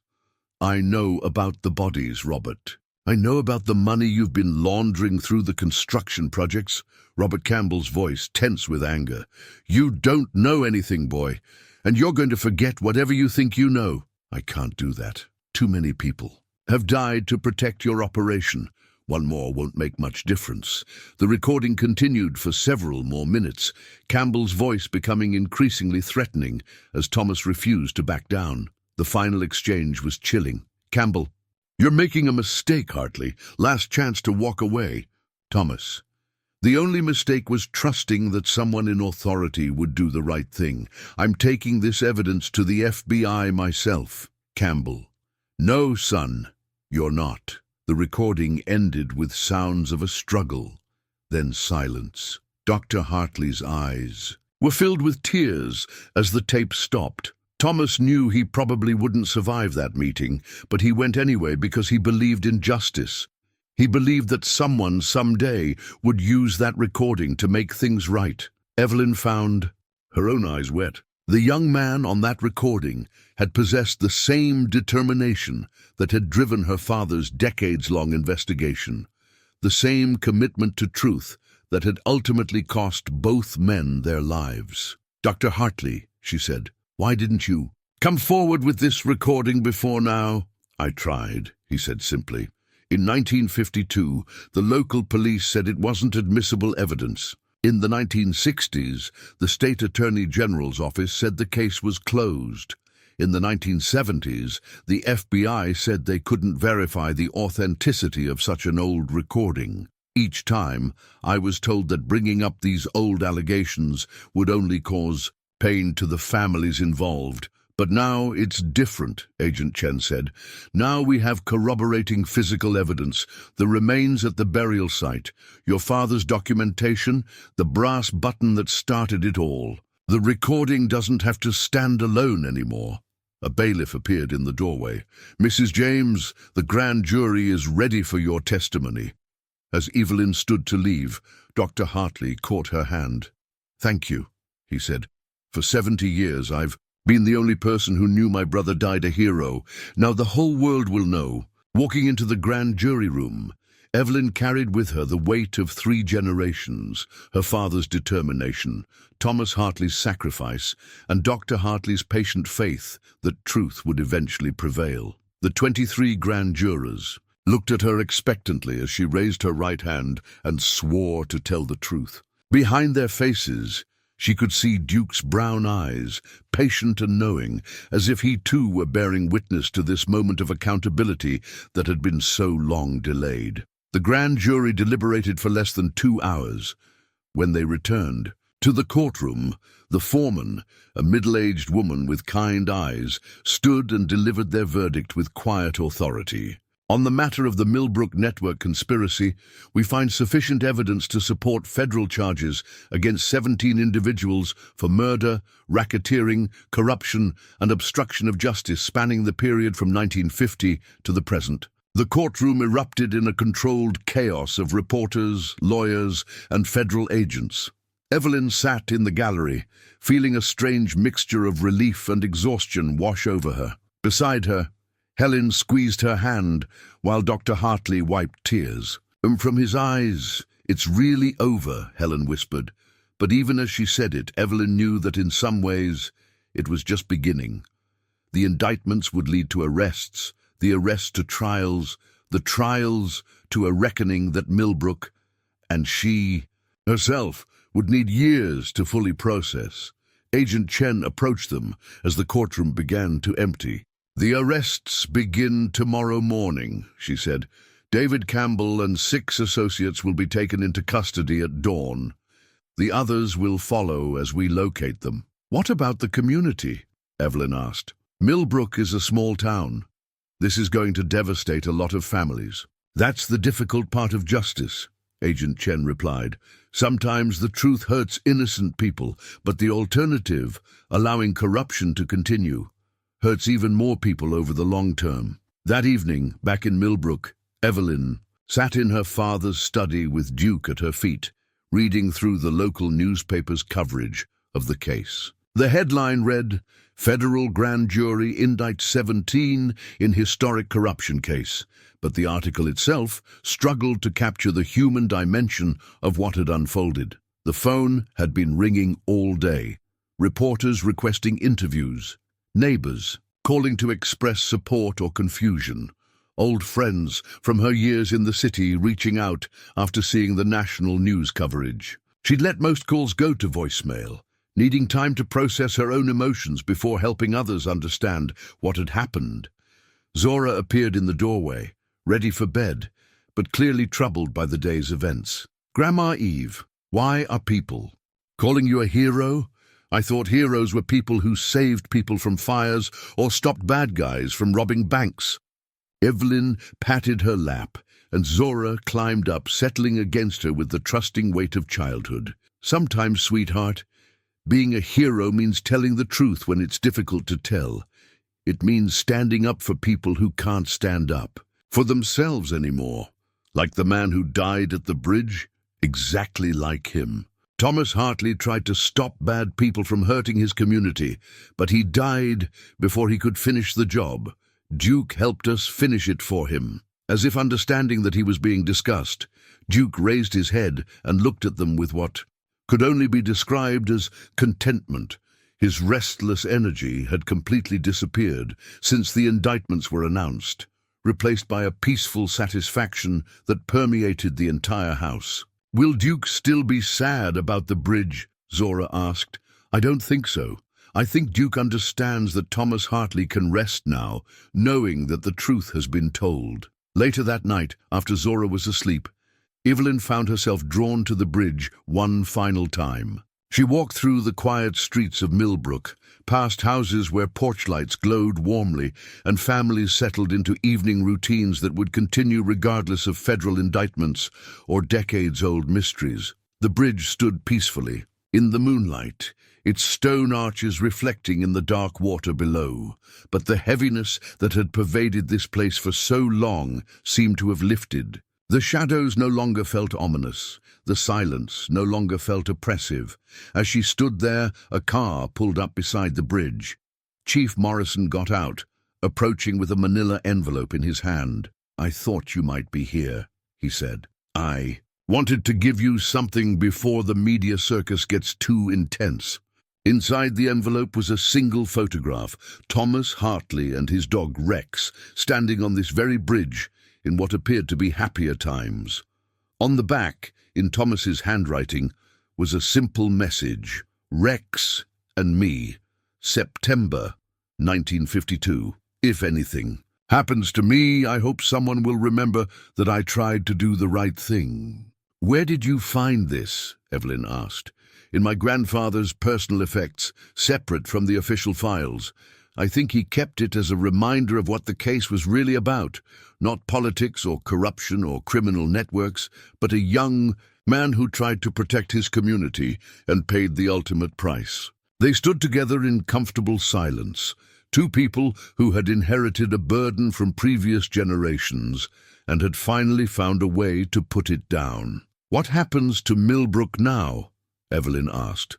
"I know about the bodies, Robert. I know about the money you've been laundering through the construction projects." Robert Campbell's voice tense with anger. "You don't know anything, boy, and you're going to forget whatever you think you know." "I can't do that. Too many people have died to protect your operation. One more won't make much difference." The recording continued for several more minutes, Campbell's voice becoming increasingly threatening as Thomas refused to back down. The final exchange was chilling. "Campbell, you're making a mistake, Hartley. Last chance to walk away." "Thomas, the only mistake was trusting that someone in authority would do the right thing. I'm taking this evidence to the FBI myself." "Campbell, no, son, you're not." The recording ended with sounds of a struggle, then silence. Dr. Hartley's eyes were filled with tears as the tape stopped. Thomas knew he probably wouldn't survive that meeting, but he went anyway because he believed in justice. He believed that someone someday would use that recording to make things right. Evelyn found her own eyes wet. The young man on that recording had possessed the same determination that had driven her father's decades-long investigation, the same commitment to truth that had ultimately cost both men their lives. "Dr. Hartley," she said, "why didn't you come forward with this recording before now?" "I tried," he said simply. "In 1952, the local police said it wasn't admissible evidence. In the 1960s, the State Attorney General's office said the case was closed. In the 1970s, the FBI said they couldn't verify the authenticity of such an old recording. Each time, I was told that bringing up these old allegations would only cause pain to the families involved. But now it's different," Agent Chen said. "Now we have corroborating physical evidence, the remains at the burial site, your father's documentation, the brass button that started it all. The recording doesn't have to stand alone anymore." A bailiff appeared in the doorway. "Mrs. James, the grand jury is ready for your testimony." As Evelyn stood to leave, Dr. Hartley caught her hand. "Thank you," he said. "For 70 years I've been the only person who knew my brother died a hero. Now the whole world will know." Walking into the grand jury room, Evelyn carried with her the weight of 3 generations, her father's determination, Thomas Hartley's sacrifice, and Dr. Hartley's patient faith that truth would eventually prevail. The 23 grand jurors looked at her expectantly as she raised her right hand and swore to tell the truth. Behind their faces, she could see Duke's brown eyes, patient and knowing, as if he too were bearing witness to this moment of accountability that had been so long delayed. The grand jury deliberated for less than 2 hours. When they returned to the courtroom, the foreman, a middle-aged woman with kind eyes, stood and delivered their verdict with quiet authority. "On the matter of the Millbrook Network conspiracy, we find sufficient evidence to support federal charges against 17 individuals for murder, racketeering, corruption, and obstruction of justice spanning the period from 1950 to the present." The courtroom erupted in a controlled chaos of reporters, lawyers, and federal agents. Evelyn sat in the gallery, feeling a strange mixture of relief and exhaustion wash over her. Beside her, Helen squeezed her hand while Dr. Hartley wiped tears. From his eyes, "It's really over," Helen whispered. But even as she said it, Evelyn knew that in some ways it was just beginning. The indictments would lead to arrests, the arrests to trials, the trials to a reckoning that Millbrook, and she herself, would need years to fully process. Agent Chen approached them as the courtroom began to empty. "The arrests begin tomorrow morning," she said. "David Campbell and 6 associates will be taken into custody at dawn. The others will follow as we locate them." "What about the community?" Evelyn asked. "Millbrook is a small town. This is going to devastate a lot of families." "That's the difficult part of justice," Agent Chen replied. "Sometimes the truth hurts innocent people, but the alternative, allowing corruption to continue, hurts even more people over the long term." That evening, back in Millbrook, Evelyn sat in her father's study with Duke at her feet, reading through the local newspaper's coverage of the case. The headline read, "Federal Grand Jury Indicts 17 in Historic Corruption Case," but the article itself struggled to capture the human dimension of what had unfolded. The phone had been ringing all day, reporters requesting interviews, neighbors calling to express support or confusion, old friends from her years in the city reaching out after seeing the national news coverage. She'd let most calls go to voicemail, needing time to process her own emotions before helping others understand what had happened. Zora appeared in the doorway, ready for bed, but clearly troubled by the day's events. "Grandma Eve, why are people calling you a hero? I thought heroes were people who saved people from fires or stopped bad guys from robbing banks." Evelyn patted her lap, and Zora climbed up, settling against her with the trusting weight of childhood. Sometimes, sweetheart, being a hero means telling the truth when it's difficult to tell. It means standing up for people who can't stand up for themselves anymore. Like the man who died at the bridge, exactly like him. Thomas Hartley tried to stop bad people from hurting his community, but he died before he could finish the job. Duke helped us finish it for him. As if understanding that he was being discussed, Duke raised his head and looked at them with what could only be described as contentment. His restless energy had completely disappeared since the indictments were announced, replaced by a peaceful satisfaction that permeated the entire house. "Will Duke still be sad about the bridge?" Zora asked. "I don't think so. I think Duke understands that Thomas Hartley can rest now, knowing that the truth has been told." Later that night, after Zora was asleep, Evelyn found herself drawn to the bridge one final time. She walked through the quiet streets of Millbrook, past houses where porch lights glowed warmly and families settled into evening routines that would continue regardless of federal indictments or decades-old mysteries. The bridge stood peacefully, in the moonlight, its stone arches reflecting in the dark water below. But the heaviness that had pervaded this place for so long seemed to have lifted. The shadows no longer felt ominous. The silence no longer felt oppressive. As she stood there, a car pulled up beside the bridge. Chief Morrison got out, approaching with a manila envelope in his hand. "I thought you might be here," he said. "I wanted to give you something before the media circus gets too intense." Inside the envelope was a single photograph, Thomas Hartley and his dog Rex, standing on this very bridge in what appeared to be happier times. On the back, in Thomas's handwriting, was a simple message: "Rex and me, September 1952. If anything happens to me, I hope someone will remember that I tried to do the right thing." "Where did you find this?" Evelyn asked. "In my grandfather's personal effects, separate from the official files. I think he kept it as a reminder of what the case was really about. Not politics or corruption or criminal networks, but a young man who tried to protect his community and paid the ultimate price." They stood together in comfortable silence, two people who had inherited a burden from previous generations and had finally found a way to put it down. "What happens to Millbrook now?" Evelyn asked.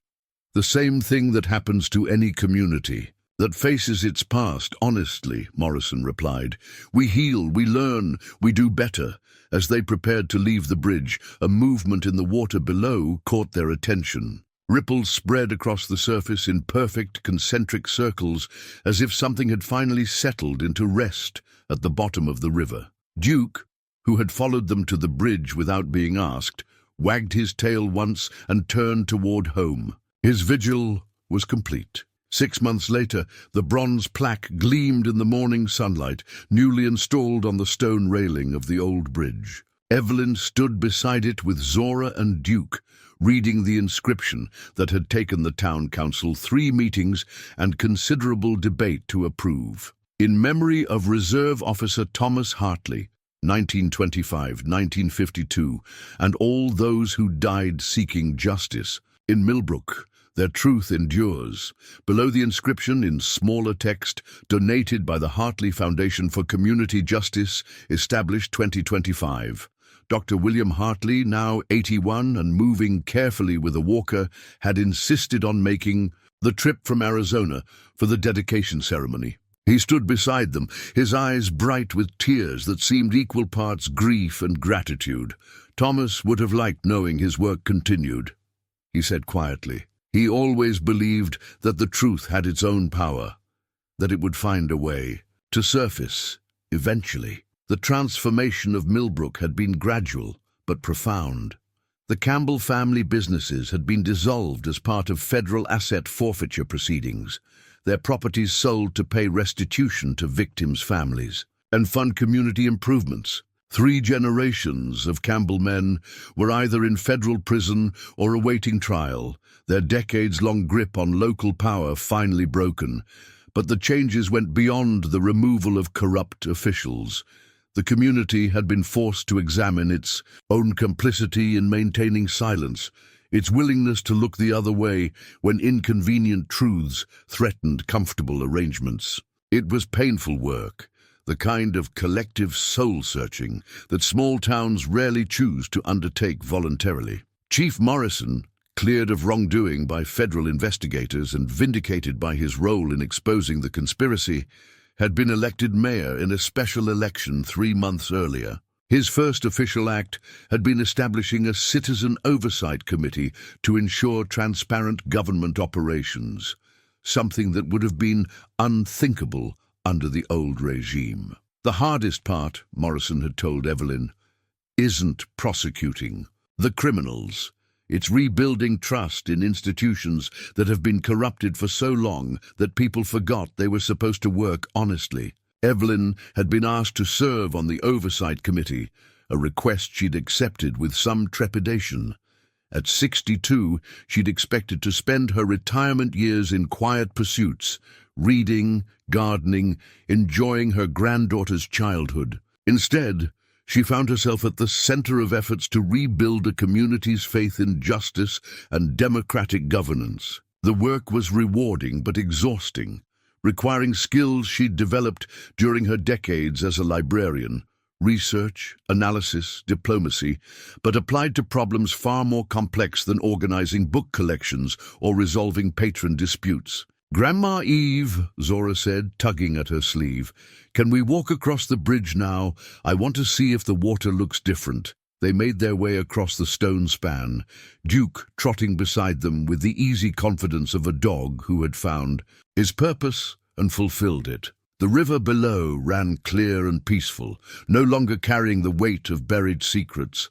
"The same thing that happens to any community that faces its past honestly," Morrison replied. "We heal, we learn, we do better." As they prepared to leave the bridge, a movement in the water below caught their attention. Ripples spread across the surface in perfect concentric circles, as if something had finally settled into rest at the bottom of the river. Duke, who had followed them to the bridge without being asked, wagged his tail once and turned toward home. His vigil was complete. 6 months later, the bronze plaque gleamed in the morning sunlight, newly installed on the stone railing of the old bridge. Evelyn stood beside it with Zora and Duke, reading the inscription that had taken the town council 3 meetings and considerable debate to approve. "In memory of Reserve Officer Thomas Hartley, 1925-1952, and all those who died seeking justice. In Millbrook, their truth endures." Below the inscription, in smaller text, "Donated by the Hartley Foundation for Community Justice, established 2025. Dr. William Hartley, now 81 and moving carefully with a walker, had insisted on making the trip from Arizona for the dedication ceremony." He stood beside them, his eyes bright with tears that seemed equal parts grief and gratitude. "Thomas would have liked knowing his work continued," he said quietly. "He always believed that the truth had its own power, that it would find a way to surface eventually." The transformation of Millbrook had been gradual but profound. The Campbell family businesses had been dissolved as part of federal asset forfeiture proceedings, their properties sold to pay restitution to victims' families and fund community improvements. 3 generations of Campbell men were either in federal prison or awaiting trial, their decades-long grip on local power finally broken. But the changes went beyond the removal of corrupt officials. The community had been forced to examine its own complicity in maintaining silence, its willingness to look the other way when inconvenient truths threatened comfortable arrangements. It was painful work, the kind of collective soul-searching that small towns rarely choose to undertake voluntarily. Chief Morrison, cleared of wrongdoing by federal investigators and vindicated by his role in exposing the conspiracy, had been elected mayor in a special election 3 months earlier. His first official act had been establishing a citizen oversight committee to ensure transparent government operations, something that would have been unthinkable under the old regime. The hardest part, Morrison had told Evelyn, isn't prosecuting the criminals. It's rebuilding trust in institutions that have been corrupted for so long that people forgot they were supposed to work honestly. Evelyn had been asked to serve on the Oversight Committee, a request she'd accepted with some trepidation. At 62, she'd expected to spend her retirement years in quiet pursuits, reading, gardening, enjoying her granddaughter's childhood. Instead, she found herself at the center of efforts to rebuild a community's faith in justice and democratic governance. The work was rewarding but exhausting, requiring skills she'd developed during her decades as a librarian, research, analysis, diplomacy, but applied to problems far more complex than organizing book collections or resolving patron disputes. "Grandma Eve," Zora said, tugging at her sleeve, "can we walk across the bridge now? I want to see if the water looks different." They made their way across the stone span, Duke trotting beside them with the easy confidence of a dog who had found his purpose and fulfilled it. The river below ran clear and peaceful, no longer carrying the weight of buried secrets.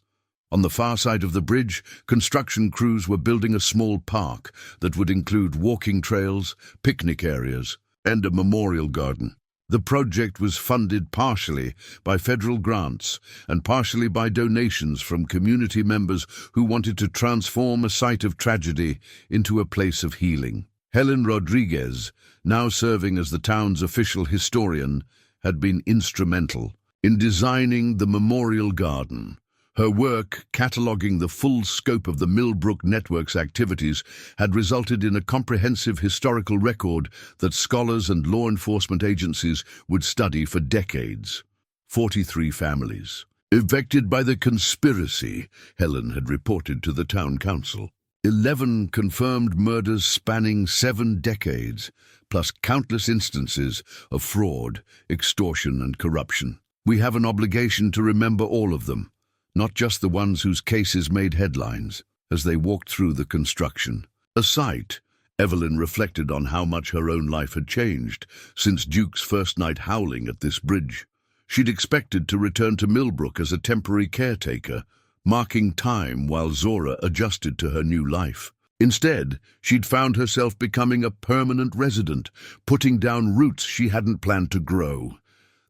On the far side of the bridge, construction crews were building a small park that would include walking trails, picnic areas, and a memorial garden. The project was funded partially by federal grants and partially by donations from community members who wanted to transform a site of tragedy into a place of healing. Helen Rodriguez, now serving as the town's official historian, had been instrumental in designing the memorial garden. Her work, cataloguing the full scope of the Millbrook Network's activities, had resulted in a comprehensive historical record that scholars and law enforcement agencies would study for decades. 43 families evicted by the conspiracy, Helen had reported to the town council. 11 confirmed murders spanning 7 decades, plus countless instances of fraud, extortion, and corruption. We have an obligation to remember all of them, not just the ones whose cases made headlines. As they walked through the construction, a sight, Evelyn reflected on how much her own life had changed since Duke's first night howling at this bridge. She'd expected to return to Millbrook as a temporary caretaker, marking time while Zora adjusted to her new life. Instead, she'd found herself becoming a permanent resident, putting down roots she hadn't planned to grow.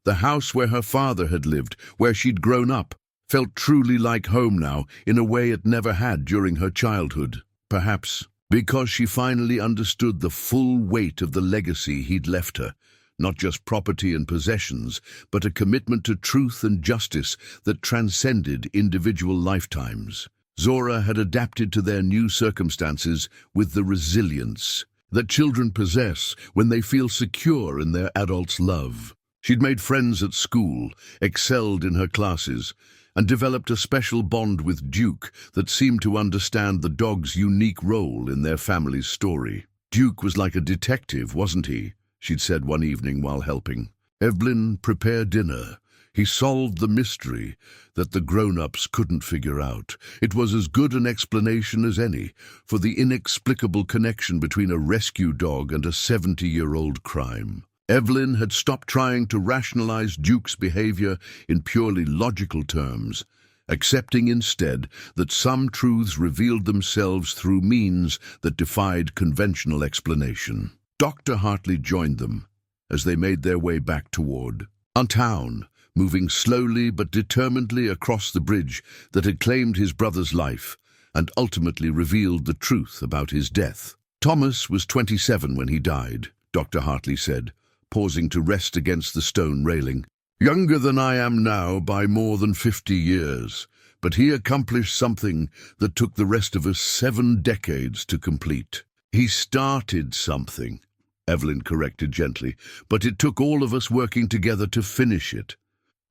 The house where her father had lived, where she'd grown up, felt truly like home now in a way it never had during her childhood. Perhaps because she finally understood the full weight of the legacy he'd left her, not just property and possessions, but a commitment to truth and justice that transcended individual lifetimes. Zora had adapted to their new circumstances with the resilience that children possess when they feel secure in their adults' love. She'd made friends at school, excelled in her classes, and developed a special bond with Duke that seemed to understand the dog's unique role in their family's story. Duke was like a detective, wasn't he? She'd said one evening while helping. Evelyn, prepare dinner. He solved the mystery that the grown-ups couldn't figure out. It was as good an explanation as any for the inexplicable connection between a rescue dog and a 70-year-old crime. Evelyn had stopped trying to rationalize Duke's behavior in purely logical terms, accepting instead that some truths revealed themselves through means that defied conventional explanation. Dr. Hartley joined them as they made their way back toward a town, moving slowly but determinedly across the bridge that had claimed his brother's life and ultimately revealed the truth about his death. Thomas was 27 when he died, Dr. Hartley said, pausing to rest against the stone railing. Younger than I am now by more than 50 years, but he accomplished something that took the rest of us 7 decades to complete. He started something, Evelyn corrected gently, but it took all of us working together to finish it.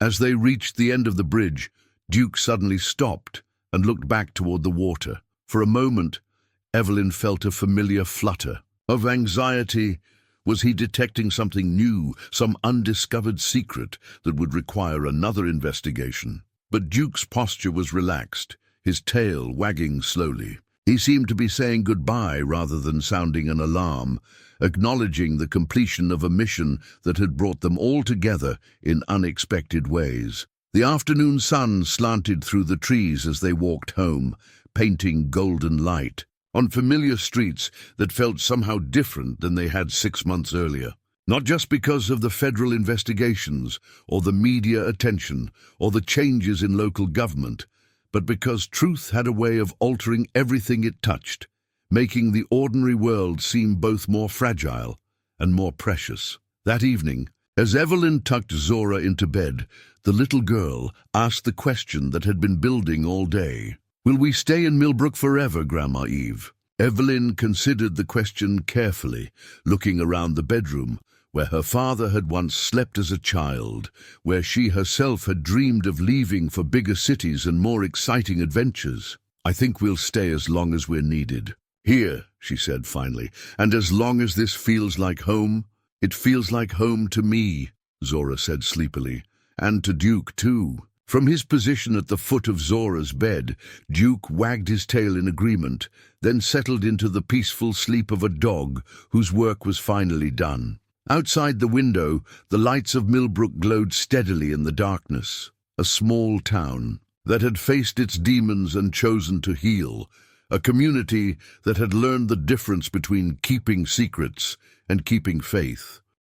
As they reached the end of the bridge, Duke suddenly stopped and looked back toward the water. For a moment, Evelyn felt a familiar flutter of anxiety. Was he detecting something new, some undiscovered secret that would require another investigation? But Duke's posture was relaxed, his tail wagging slowly. He seemed to be saying goodbye rather than sounding an alarm, acknowledging the completion of a mission that had brought them all together in unexpected ways. The afternoon sun slanted through the trees as they walked home, painting golden light on familiar streets that felt somehow different than they had 6 months earlier. Not just because of the federal investigations, or the media attention, or the changes in local government, but because truth had a way of altering everything it touched, making the ordinary world seem both more fragile and more precious. That evening, as Evelyn tucked Zora into bed, the little girl asked the question that had been building all day. "Will we stay in Millbrook forever, Grandma Eve?" Evelyn considered the question carefully, looking around the bedroom, where her father had once slept as a child, where she herself had dreamed of leaving for bigger cities and more exciting adventures. "I think we'll stay as long as we're needed." "Here," she said finally, "and as long as this feels like home." "It feels like home to me," Zora said sleepily, "and to Duke too." From his position at the foot of Zora's bed, Duke wagged his tail in agreement, then settled into the peaceful sleep of a dog whose work was finally done. Outside the window, the lights of Millbrook glowed steadily in the darkness. A small town that had faced its demons and chosen to heal. A community that had learned the difference between keeping secrets and keeping faith.